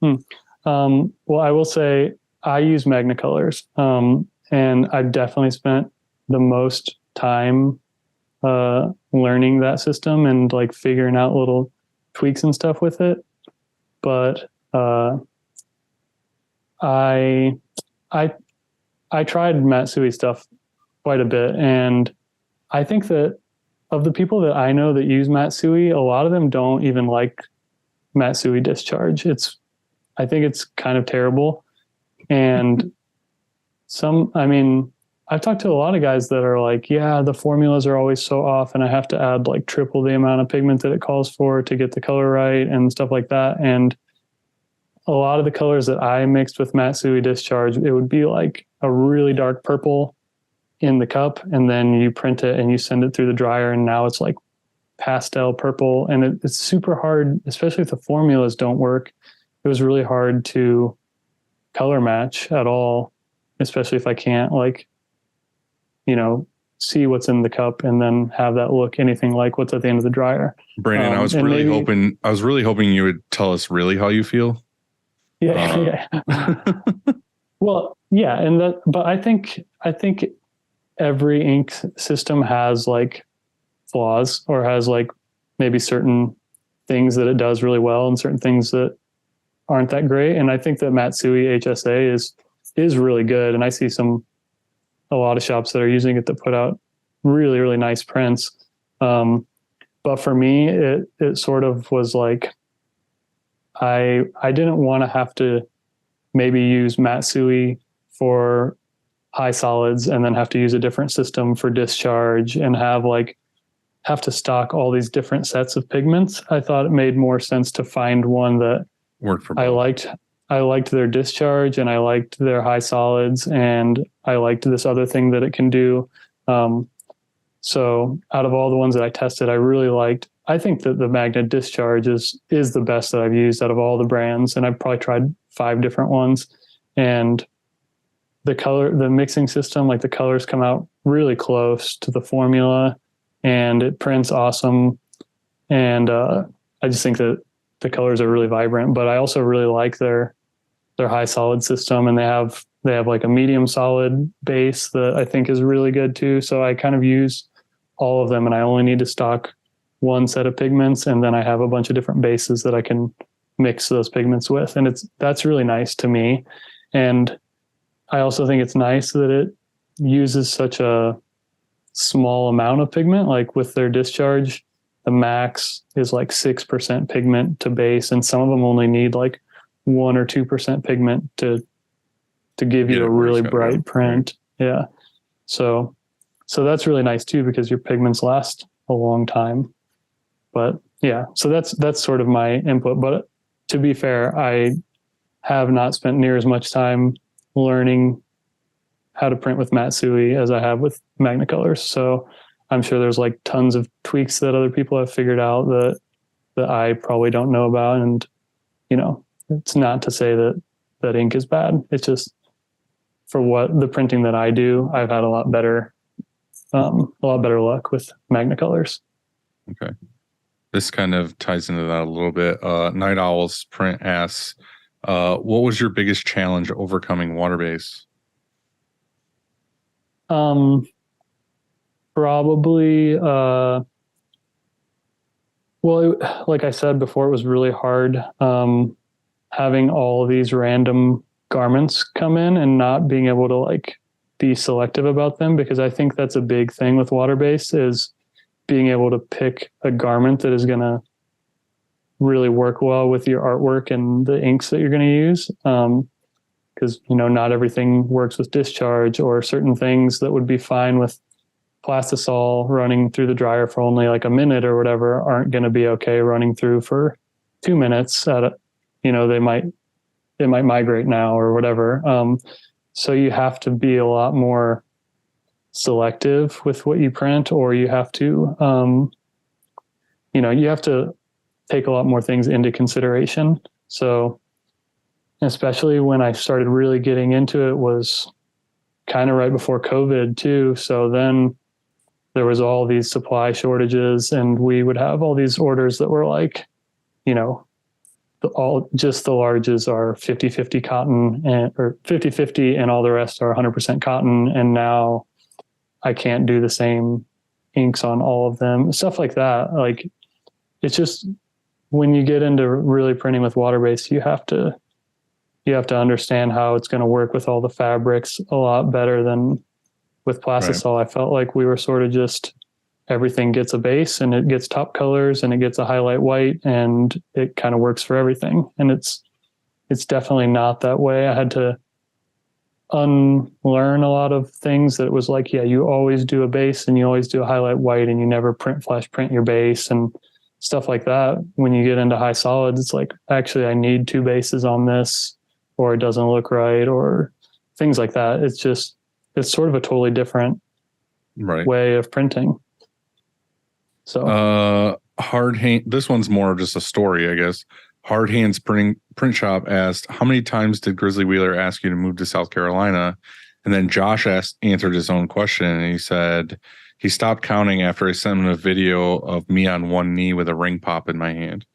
Well, I will say I use Magna Colors, and I've definitely spent the most time learning that system and like figuring out little tweaks and stuff with it. But I tried Matsui stuff quite a bit, and I think that of the people that I know that use Matsui, a lot of them don't even like Matsui discharge. I think it's kind of terrible. And I've talked to a lot of guys that are like, yeah, the formulas are always so off, and I have to add like triple the amount of pigment that it calls for to get the color right and stuff like that. And a lot of the colors that I mixed with Matsui discharge, it would be like a really dark purple in the cup, and then you print it and you send it through the dryer, and now it's like pastel purple, and it's super hard, especially if the formulas don't work. It was really hard to color match at all, especially if I can't see what's in the cup and then have that look anything like what's at the end of the dryer. Brandon, I was really hoping you would tell us really how you feel. Yeah. Well, yeah, but I think every ink system has like flaws, or has like maybe certain things that it does really well and certain things that aren't that great. And I think that Matsui HSA is really good, and I see a lot of shops that are using it that put out really, really nice prints. But for me, it sort of was like, I didn't want to have to maybe use Matsui for high solids and then have to use a different system for discharge and have to stock all these different sets of pigments. I thought it made more sense to find one that worked for both. I liked their discharge, and I liked their high solids, and I liked this other thing that it can do. So out of all the ones that I tested, I think that the Magna discharge is the best that I've used out of all the brands. And I've probably tried 5 different ones, and the mixing system, like the colors come out really close to the formula, and it prints awesome. And I just think that the colors are really vibrant, but I also really like their high solid system, and they have like a medium solid base that I think is really good too. So I kind of use all of them, and I only need to stock one set of pigments, and then I have a bunch of different bases that I can mix those pigments with. And that's really nice to me. And I also think it's nice that it uses such a small amount of pigment. Like with their discharge, the max is like 6% pigment to base, and some of them only need like 1 or 2% pigment to give you a really bright print. Right. Yeah. So that's really nice too, because your pigments last a long time. But yeah, so that's sort of my input. But to be fair, I have not spent near as much time learning how to print with Matsui as I have with Magnacolors. So I'm sure there's like tons of tweaks that other people have figured out that I probably don't know about. And, you know, it's not to say that ink is bad. It's just for what the printing that I do, I've had a lot better luck with Magnacolors. Okay. This kind of ties into that a little bit. Night Owl's print asks, what was your biggest challenge overcoming water base? Probably, like I said before, it was really hard having all these random garments come in and not being able to like be selective about them, because I think that's a big thing with water base is being able to pick a garment that is going to really work well with your artwork and the inks that you're going to use. Because, you know, not everything works with discharge, or certain things that would be fine with plastisol running through the dryer for only like a minute or whatever aren't going to be okay running through for 2 minutes at a, you know, it might migrate now or whatever. So you have to be a lot more selective with what you print, or you have to, you know, you have to take a lot more things into consideration. So especially when I started really getting into it was kind of right before COVID too. So then there was all these supply shortages, and we would have all these orders that were like, you know, just the larges are 50-50 cotton or 50-50 and all the rest are 100% cotton. And now I can't do the same inks on all of them, stuff like that. Like, it's just, when you get into really printing with water base, you have to understand how it's going to work with all the fabrics a lot better than with plastisol. Right. I felt like we were sort of just, everything gets a base and it gets top colors and it gets a highlight white and it kind of works for everything. And it's definitely not that way. I had to unlearn a lot of things that was like, yeah, you always do a base and you always do a highlight white and you never flash print your base and stuff like that. When you get into high solids, it's like, actually, I need 2 bases on this, or it doesn't look right, or things like that. It's sort of a totally different way of printing. So, Hard Hand, this one's more of just a story, I guess. Hard Hands Print Shop asked, how many times did Grizzly Wheeler ask you to move to South Carolina? And then Josh answered his own question, and he said he stopped counting after I sent him a video of me on one knee with a ring pop in my hand.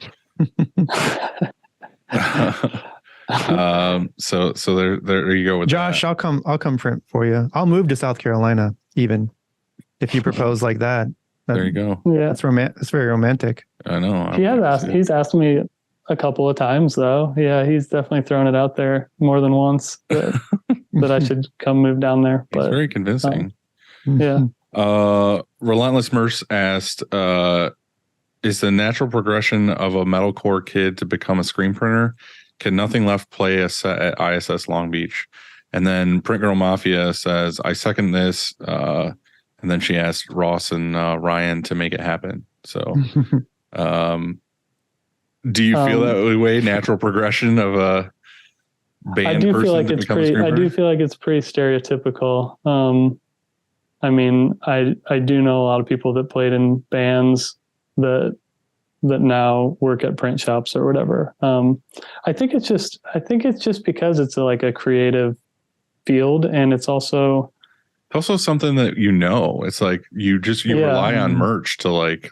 So there you go with Josh, that. I'll come print for you. I'll move to South Carolina even if you propose like that. There you go. Yeah, it's very romantic. I know. He's asked me a couple of times though. Yeah, he's definitely thrown it out there more than once that I should come move down there. But it's very convincing. Yeah. Relentless Merce asked, is the natural progression of a metalcore kid to become a screen printer? Can Nothing Left play a set at ISS Long Beach? And then Print Girl Mafia says, I second this. And then she asked Ross and Ryan to make it happen. So do you feel that way? Natural progression of a band? I do feel like it's pretty stereotypical. I mean, I do know a lot of people that played in bands that now work at print shops or whatever. I think it's just because it's like a creative field, and it's also something that, you know, it's like you rely on merch to like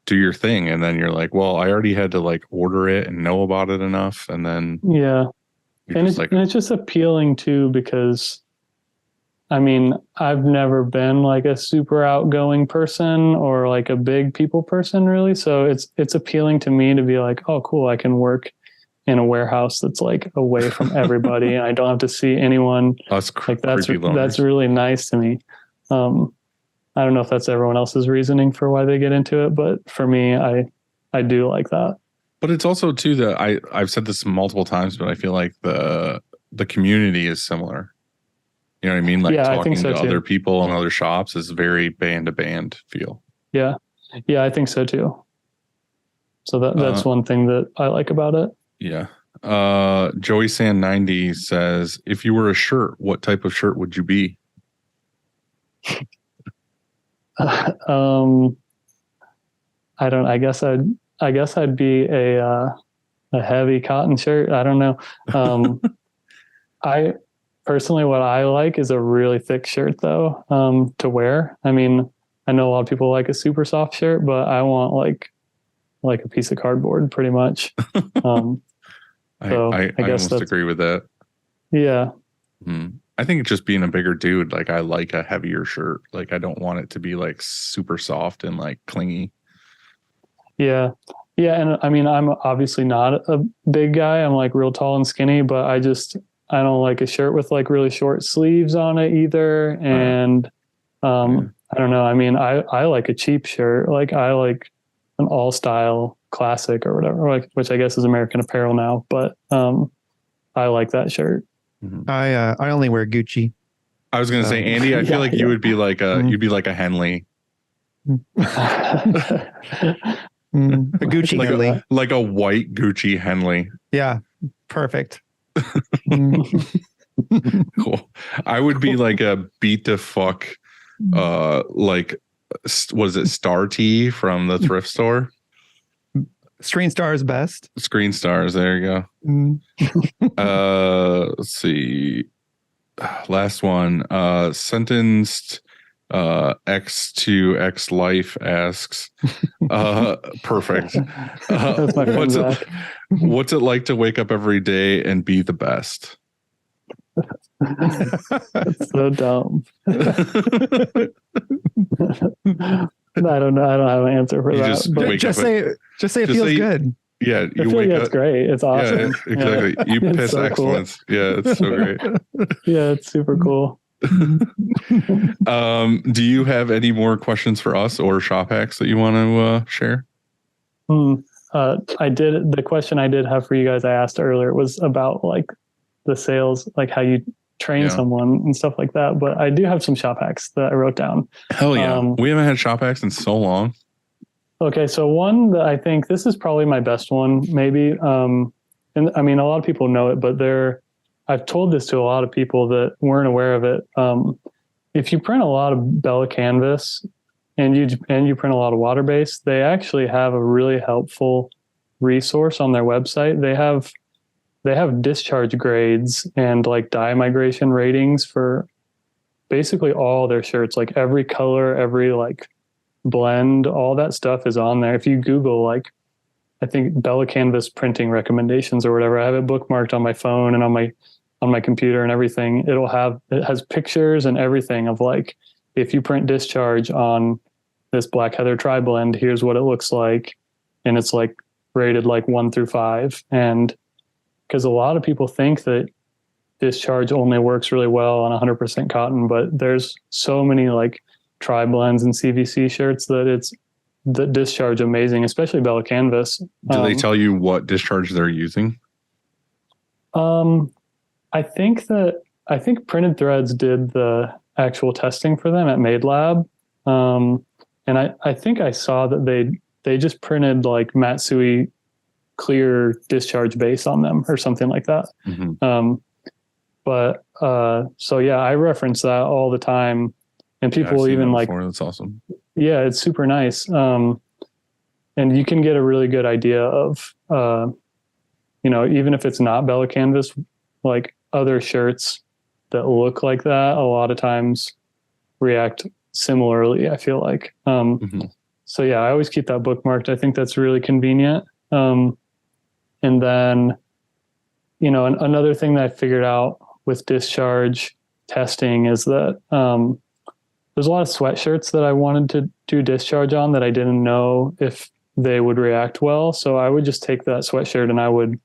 do your thing, and then you're like, well, I already had to like order it and know about it enough, and then and it's just appealing too, because I mean, I've never been like a super outgoing person or like a big people person really. So it's appealing to me to be like, oh, cool, I can work in a warehouse that's like away from everybody and I don't have to see anyone. That's really nice to me. I don't know if that's everyone else's reasoning for why they get into it, but for me, I do like that. But it's also too that I've said this multiple times, but I feel like the community is similar. You know what I mean? Like talking to other people and other shops is very band to band feel. Yeah. Yeah, I think so too. So that's one thing that I like about it. Yeah. Joey San 90 says, if you were a shirt, what type of shirt would you be? I guess I'd be a heavy cotton shirt. I don't know. I personally, what I like is a really thick shirt though, to wear. I mean, I know a lot of people like a super soft shirt, but I want like a piece of cardboard pretty much. So I guess almost that's, agree with that. yeah. I think it's just being a bigger dude. Like I like a heavier shirt. Like I don't want it to be like super soft and like clingy. Yeah. Yeah. And I mean, I'm obviously not a big guy. I'm like real tall and skinny, but I don't like a shirt with like really short sleeves on it either. And I don't know. I mean, I like a cheap shirt. Like I like an all style classic or whatever, like, which I guess is American Apparel now, but I like that shirt. I only wear Gucci. I was gonna say, Andy, I feel like you would be like you'd be like a Henley. A Gucci like Henley. like a white Gucci Henley. Yeah, perfect. Cool. I would be like a beat the fuck like what is it, Star T from the thrift store? Screen Stars best. Screen Stars, there you go. Let's see. Last one. Sentenced X to X Life asks, perfect. That's my friend Zach. What's it like to wake up every day and be the best? That's so dumb. I don't know. I don't have an answer for You that. just say it feels good. Yeah, I you feel wake like that's up. great. It's awesome. Yeah, exactly. Yeah. You It's piss so excellence. Cool. Yeah, it's so great. Yeah, it's super cool. Do you have any more questions for us or shop hacks that you want to share? I did. The question I did have for you guys, I asked earlier, was about like the sales, like how you train someone and stuff like that. But I do have some shop hacks that I wrote down. Hell yeah. We haven't had shop hacks in so long. Okay. So one that I think this is probably my best one, maybe. And I mean, a lot of people know it, but I've told this to a lot of people that weren't aware of it. If you print a lot of Bella canvas and you print a lot of water base, they actually have a really helpful resource on their website. They have discharge grades and like dye migration ratings for basically all their shirts, like every color, every like blend, all that stuff is on there. If you Google, like, I think Bella canvas printing recommendations or whatever, I have it bookmarked on my phone and on my computer and everything. It has pictures and everything of like, if you print discharge on this Black Heather tri blend, here's what it looks like. And it's like rated like 1 through 5. And because a lot of people think that discharge only works really well on 100% cotton, but there's so many like tri blends and CVC shirts that discharge amazing, especially Bella canvas. Do they tell you what discharge they're using? I think Printed Threads did the actual testing for them at Made Lab. And I think I saw that they just printed like Matsui clear discharge base on them or something like that. So yeah, I reference that all the time, and people even like, that's awesome. Yeah, it's super nice. And you can get a really good idea of, even if it's not Bella canvas, like other shirts that look like that, a lot of times react similarly, I feel like. So yeah, I always keep that bookmarked. I think that's really convenient. And then, another thing that I figured out with discharge testing is that there's a lot of sweatshirts that I wanted to do discharge on that I didn't know if they would react well. So I would just take that sweatshirt and I would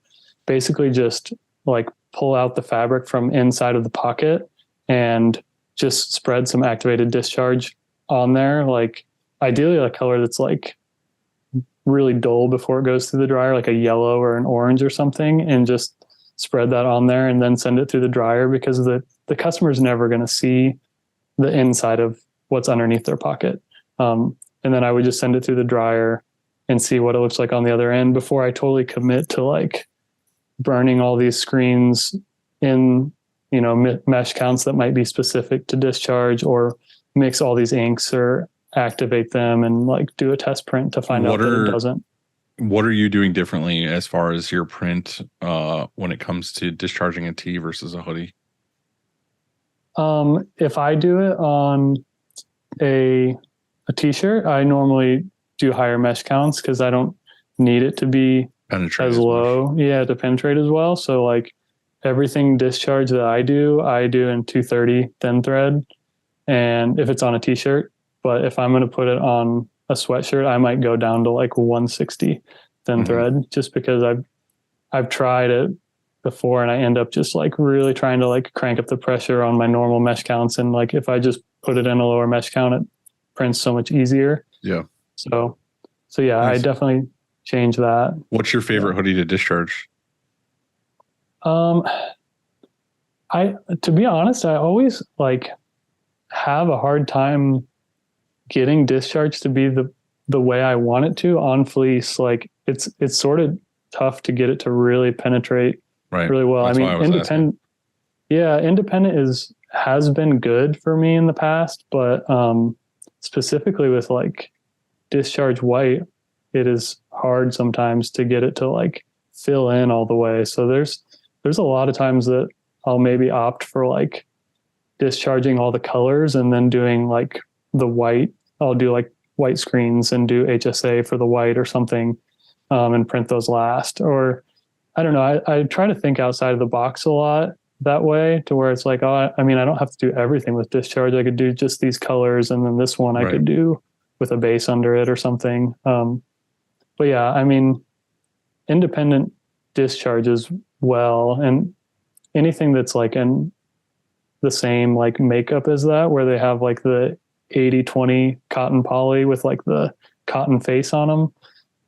basically just like pull out the fabric from inside of the pocket and just spread some activated discharge on there. Like ideally a color that's like really dull before it goes through the dryer, like a yellow or an orange or something, and just spread that on there and then send it through the dryer, because the customer's never going to see the inside of what's underneath their pocket. And then I would just send it through the dryer and see what it looks like on the other end before I totally commit to like burning all these screens in, mesh counts that might be specific to discharge, or mix all these inks or activate them and like do a test print to find out that it doesn't. What are you doing differently as far as your print when it comes to discharging a tee versus a hoodie? If I do it on a t-shirt, I normally do higher mesh counts because I don't need it to be as low. Yeah, to penetrate as well. So like everything discharge that I do in 230 thin thread. And if it's on a t-shirt, but if I'm going to put it on a sweatshirt, I might go down to like 160 thin thread, just because I've tried it before and I end up just like really trying to like crank up the pressure on my normal mesh counts. And like, if I just put it in a lower mesh count, it prints so much easier. Yeah. So yeah, nice. I definitely change that. What's your favorite hoodie to discharge? To be honest, I always like have a hard time getting discharge to be the way I want it to on fleece. Like it's sort of tough to get it to really penetrate really well. That's independent has been good for me in the past, but specifically with like discharge white, it is hard sometimes to get it to like fill in all the way. So there's a lot of times that I'll maybe opt for like discharging all the colors and then doing like the white. I'll do like white screens and do HSA for the white or something, and print those last. Or I don't know. I try to think outside of the box a lot that way, to where it's like, I don't have to do everything with discharge. I could do just these colors, and then this one I could do with a base under it or something. But yeah, I mean, independent discharges well, and anything that's like in the same like makeup as that, where they have like the 80-20 cotton poly with like the cotton face on them,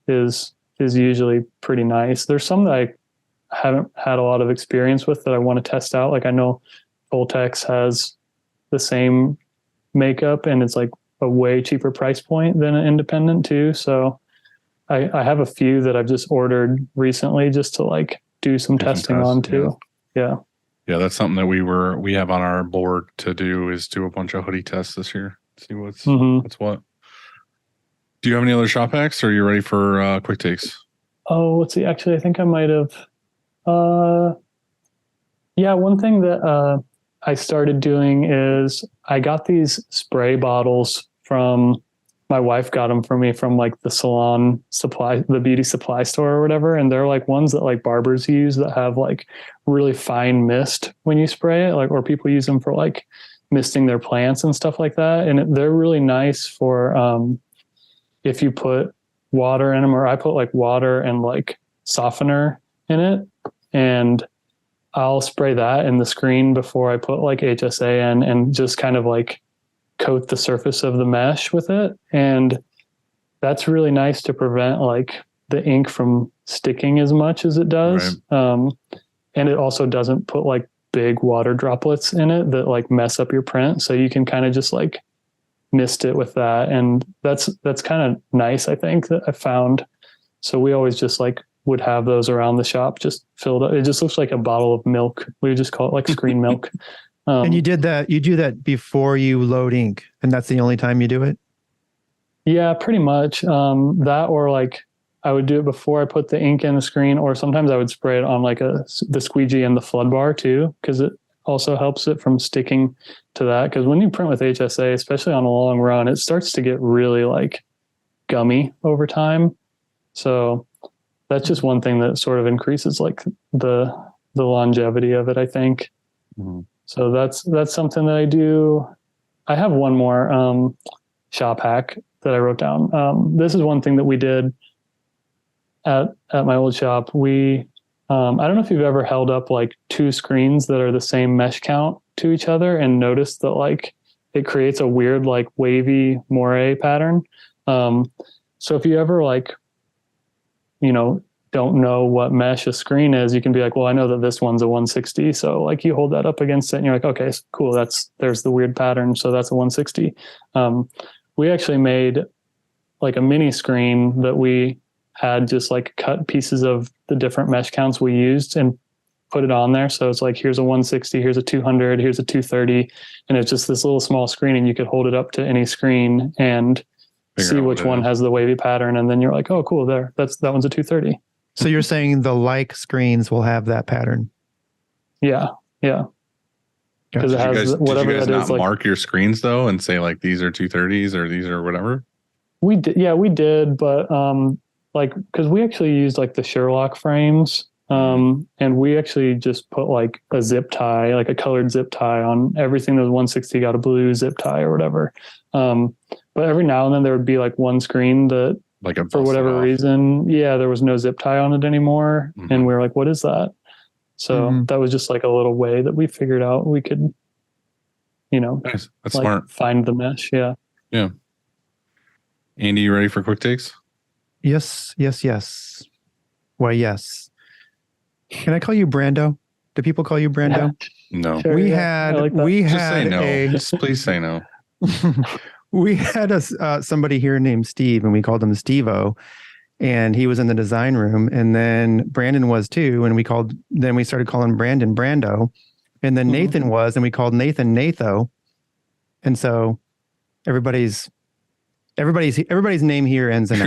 is usually pretty nice. There's some that I haven't had a lot of experience with that I want to test out. Like I know Voltex has the same makeup and it's like a way cheaper price point than an independent too. So I have a few that I've just ordered recently just to like do some testing on too. Yeah. Yeah, that's something that we have on our board to do, is do a bunch of hoodie tests this year. See what's what. Do you have any other shop hacks, or are you ready for quick takes? Oh, let's see. Actually, I think I might have. One thing that I started doing is I got these spray bottles from my wife. Got them for me from like the salon supply, the beauty supply store or whatever. And they're like ones that like barbers use that have like really fine mist when you spray it, like, or people use them for like misting their plants and stuff like that. And they're really nice for if you put water in them, or I put like water and like softener in it, and I'll spray that in the screen before I put like HSA in, and just kind of like coat the surface of the mesh with it. And that's really nice to prevent like the ink from sticking as much as it does. Right. And it also doesn't put like big water droplets in it that like mess up your print. So you can kind of just like mist it with that. And that's kind of nice, I think, that I found. So we always just like would have those around the shop, just filled up. It just looks like a bottle of milk. We would just call it like screen milk. And you do that before you load ink, and that's the only time you do it? Yeah, pretty much. That, or like I would do it before I put the ink in the screen, or sometimes I would spray it on like the squeegee and the flood bar too, because it also helps it from sticking to that. Because when you print with HSA, especially on a long run, it starts to get really like gummy over time. So that's just one thing that sort of increases like the longevity of it, I think. Mm-hmm. So that's something that I do. I have one more shop hack that I wrote down. This is one thing that we did at my old shop. We I don't know if you've ever held up like two screens that are the same mesh count to each other and noticed that like it creates a weird like wavy moire pattern. So if you ever like, don't know what mesh a screen is, you can be like, well, I know that this one's a 160. So like you hold that up against it and you're like, okay, cool. There's the weird pattern. So that's a 160. We actually made like a mini screen that we had just like cut pieces of the different mesh counts we used and put it on there. So it's like, here's a 160, here's a 200, here's a 230. And it's just this little small screen, and you could hold it up to any screen and see which one has the wavy pattern. And then you're like, oh, cool. That one's a 230. So you're saying the like screens will have that pattern? Yeah. Yeah. Because it has whatever did you guys that not is. Like, mark your screens though and say like these are 230s or these are whatever? we did. Yeah, we did. But like, because we actually used like the Sherlock frames. And we actually just put like a zip tie, like a colored zip tie on everything that was 160, got a blue zip tie or whatever. But every now and then there would be like one screen that, Like for whatever reason, there was no zip tie on it anymore. Mm-hmm. And we were like, what is that? So that was just like a little way that we figured out we could, Nice. That's like smart. find the mesh. Yeah. Yeah. Andy, you ready for quick takes? Yes. Why, yes. Can I call you Brando? Do people call you Brando? No. Sure, we yeah. had I like that. we Just had say no. a Just please say no. we had somebody here named Steve, and we called him Steve-O, and he was in the design room, and then Brandon was too, and then we started calling Brandon Brando, and then Nathan was, and we called Nathan Natho, and so everybody's name here ends in O.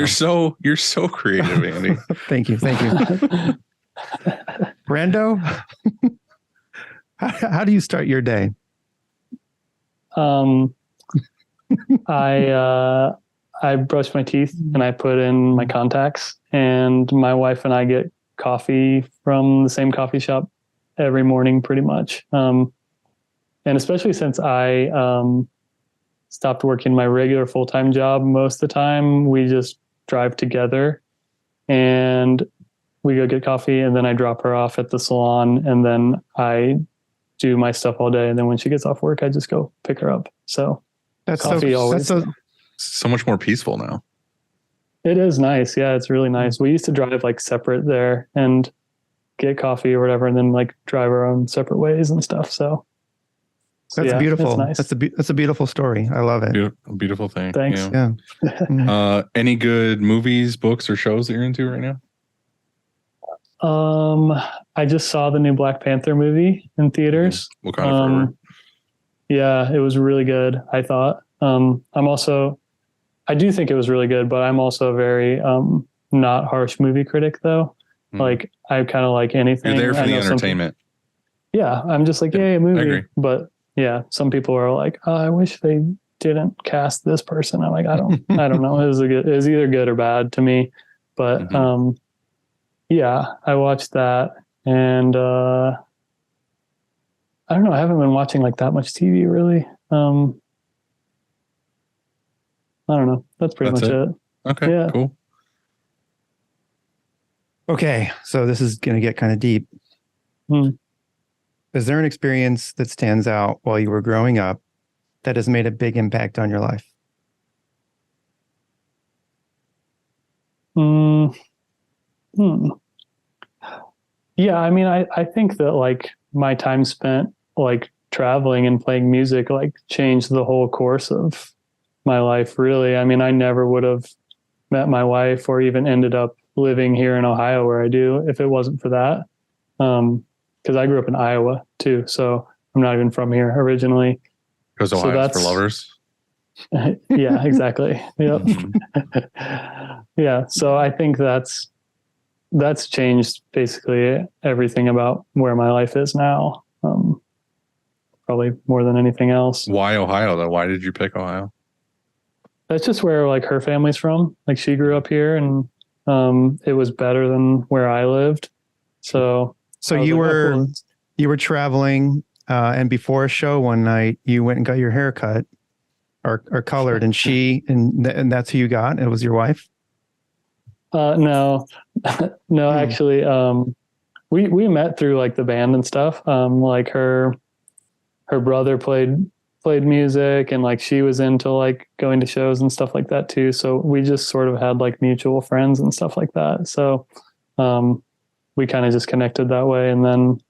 You're so creative, Andy. Thank you. Brando, how do you start your day? I brush my teeth and I put in my contacts, and my wife and I get coffee from the same coffee shop every morning pretty much. And especially since I stopped working my regular full-time job, most of the time we just drive together and we go get coffee, and then I drop her off at the salon, and then I do my stuff all day. And then when she gets off work, I just go pick her up. So That's coffee always. So much more peaceful now. It is nice. Yeah, it's really nice. We used to drive like separate there and get coffee or whatever, and then like drive our own separate ways and stuff. So that's beautiful. It's nice. That's a beautiful story. I love it. Beautiful thing. Thanks. Yeah. Any good movies, books, or shows that you're into right now? I just saw the new Black Panther movie in theaters. Wakanda Forever. Yeah, it was really good, I thought. I do think it was really good, but I'm also a very not harsh movie critic though. Like I kind of like anything. You're there for the entertainment. Yeah, I'm just like, yay, a movie. I agree. But yeah, some people are like, oh, I wish they didn't cast this person. I'm like, I don't know. It was either good or bad to me. But yeah, I watched that, and I don't know. I haven't been watching like that much TV really. I don't know. That's pretty much it. Okay, Yeah. cool. Okay, so this is going to get kind of deep. Is there an experience that stands out while you were growing up that has made a big impact on your life? Yeah, I mean, I think that like my time spent like traveling and playing music like changed the whole course of my life, really. I mean, I never would have met my wife or even ended up living here in Ohio where I do if it wasn't for that. Because I grew up in Iowa too, so I'm not even from here originally. Because Ohio's for lovers. Yeah, exactly. Yep. Yeah. So I think that's changed basically everything about where my life is now. Probably more than anything else. Why Ohio though? Why did you pick Ohio? That's just where like her family's from. Like she grew up here, and it was better than where I lived. So you were traveling, and before a show one night, you went and got your hair cut or colored, and and that's who you got. It was your wife. No, actually, we met through like the band and stuff. Like her brother played music, and like she was into like going to shows and stuff like that too. So we just sort of had like mutual friends and stuff like that. So we kind of just connected that way. And then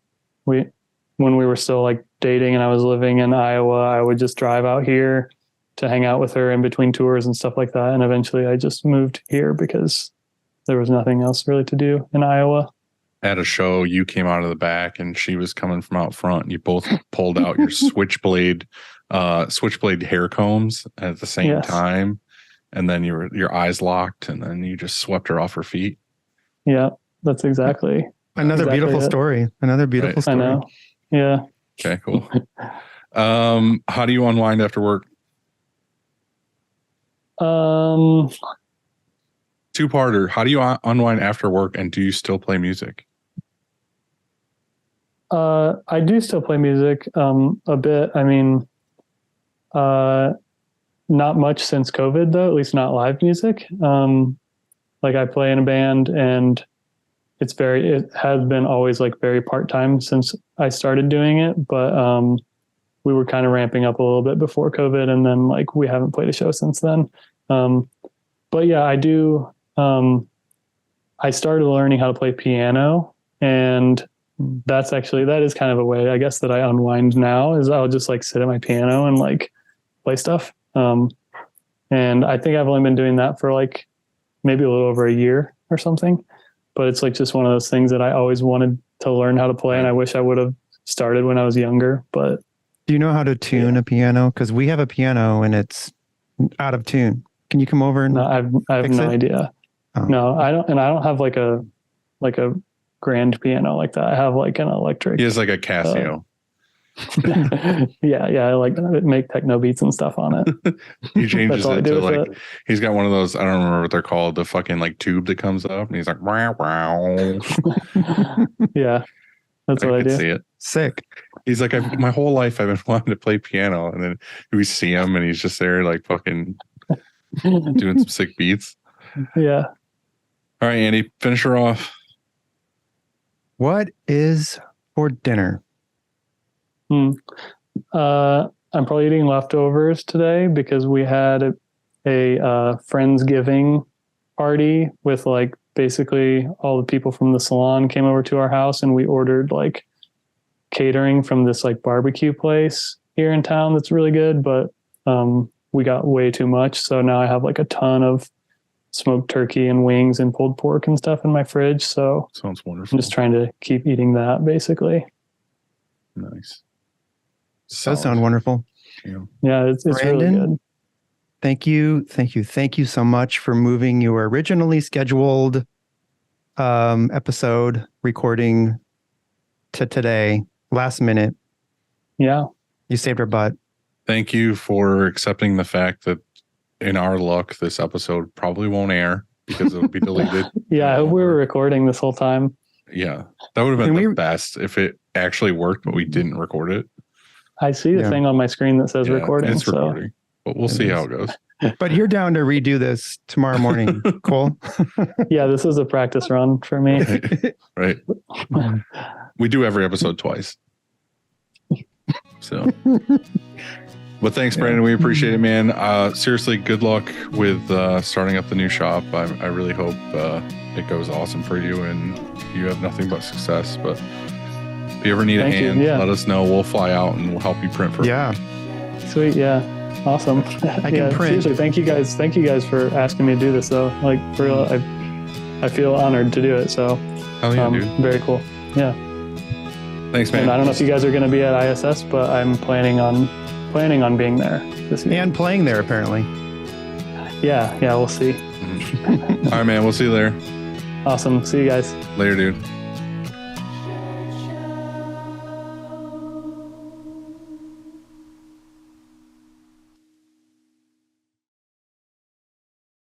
when we were still like dating and I was living in Iowa, I would just drive out here to hang out with her in between tours and stuff like that. And eventually I just moved here because there was nothing else really to do in Iowa. At a show, you came out of the back and she was coming from out front, and you both pulled out your switchblade hair combs at the same time, and then your eyes locked, and then you just swept her off her feet. Yeah, that's exactly beautiful story. Another beautiful story. I know. Yeah. Okay, cool. How do you unwind after work? Two-parter. How do you unwind after work, and do you still play music? I do still play music a bit. I mean, not much since COVID, though, at least not live music. Like I play in a band, and it has been always like very part-time since I started doing it. But we were kind of ramping up a little bit before COVID, and then like we haven't played a show since then. But yeah, I do. I started learning how to play piano, and that is kind of a way, I guess, that I unwind now. Is I'll just like sit at my piano and like play stuff. And I think I've only been doing that for like maybe a little over a year or something. But it's like just one of those things that I always wanted to learn how to play, and I wish I would have started when I was younger. But do you know how to tune a piano? Because we have a piano and it's out of tune. Can you come over and no, I have no idea. Oh. No, I don't, and I don't have like a grand piano like that. I have like an electric. He has like a Casio. Yeah, I like make techno beats and stuff on it. He changes it to like it. He's got one of those, I don't remember what they're called, the fucking like tube that comes up, and he's like wow wow. Yeah, that's what I do. See it. Sick. He's like, my whole life I've been wanting to play piano, and then we see him and he's just there like fucking doing some sick beats. Yeah. All right, Andy, finish her off. What is for dinner? I'm probably eating leftovers today because we had a Friendsgiving party with like basically all the people from the salon came over to our house, and we ordered like catering from this like barbecue place here in town that's really good, but we got way too much. So now I have like a ton of smoked turkey and wings and pulled pork and stuff in my fridge. So sounds wonderful. I'm just trying to keep eating that basically. Nice. Does sound wonderful. Yeah, it's really good. Thank you so much for moving your originally scheduled episode recording to today, last minute. Yeah. You saved our butt. Thank you for accepting the fact that in our luck, this episode probably won't air because it'll be deleted. Yeah, I hope we were recording this whole time. Yeah, that would have been the best if it actually worked, but we didn't record it. I see the thing on my screen that says recording. It's recording, but we'll see how it goes. But you're down to redo this tomorrow morning, Cole? Yeah, this is a practice run for me. Right. We do every episode twice. So, but thanks, Brandon. We appreciate it, man. Seriously, good luck with starting up the new shop. I really hope it goes awesome for you and you have nothing but success. But if you ever need a hand, let us know. We'll fly out and we'll help you print for Sweet. Yeah. Awesome. I can print. Seriously, thank you guys for asking me to do this though. Like for real, I feel honored to do it. So hell yeah, dude. Very cool. Yeah. Thanks, man. And I don't know if you guys are going to be at ISS, but I'm planning on being there this year. And playing there apparently. Yeah, we'll see. Mm-hmm. All right, man. We'll see you there. Awesome. See you guys. Later, dude.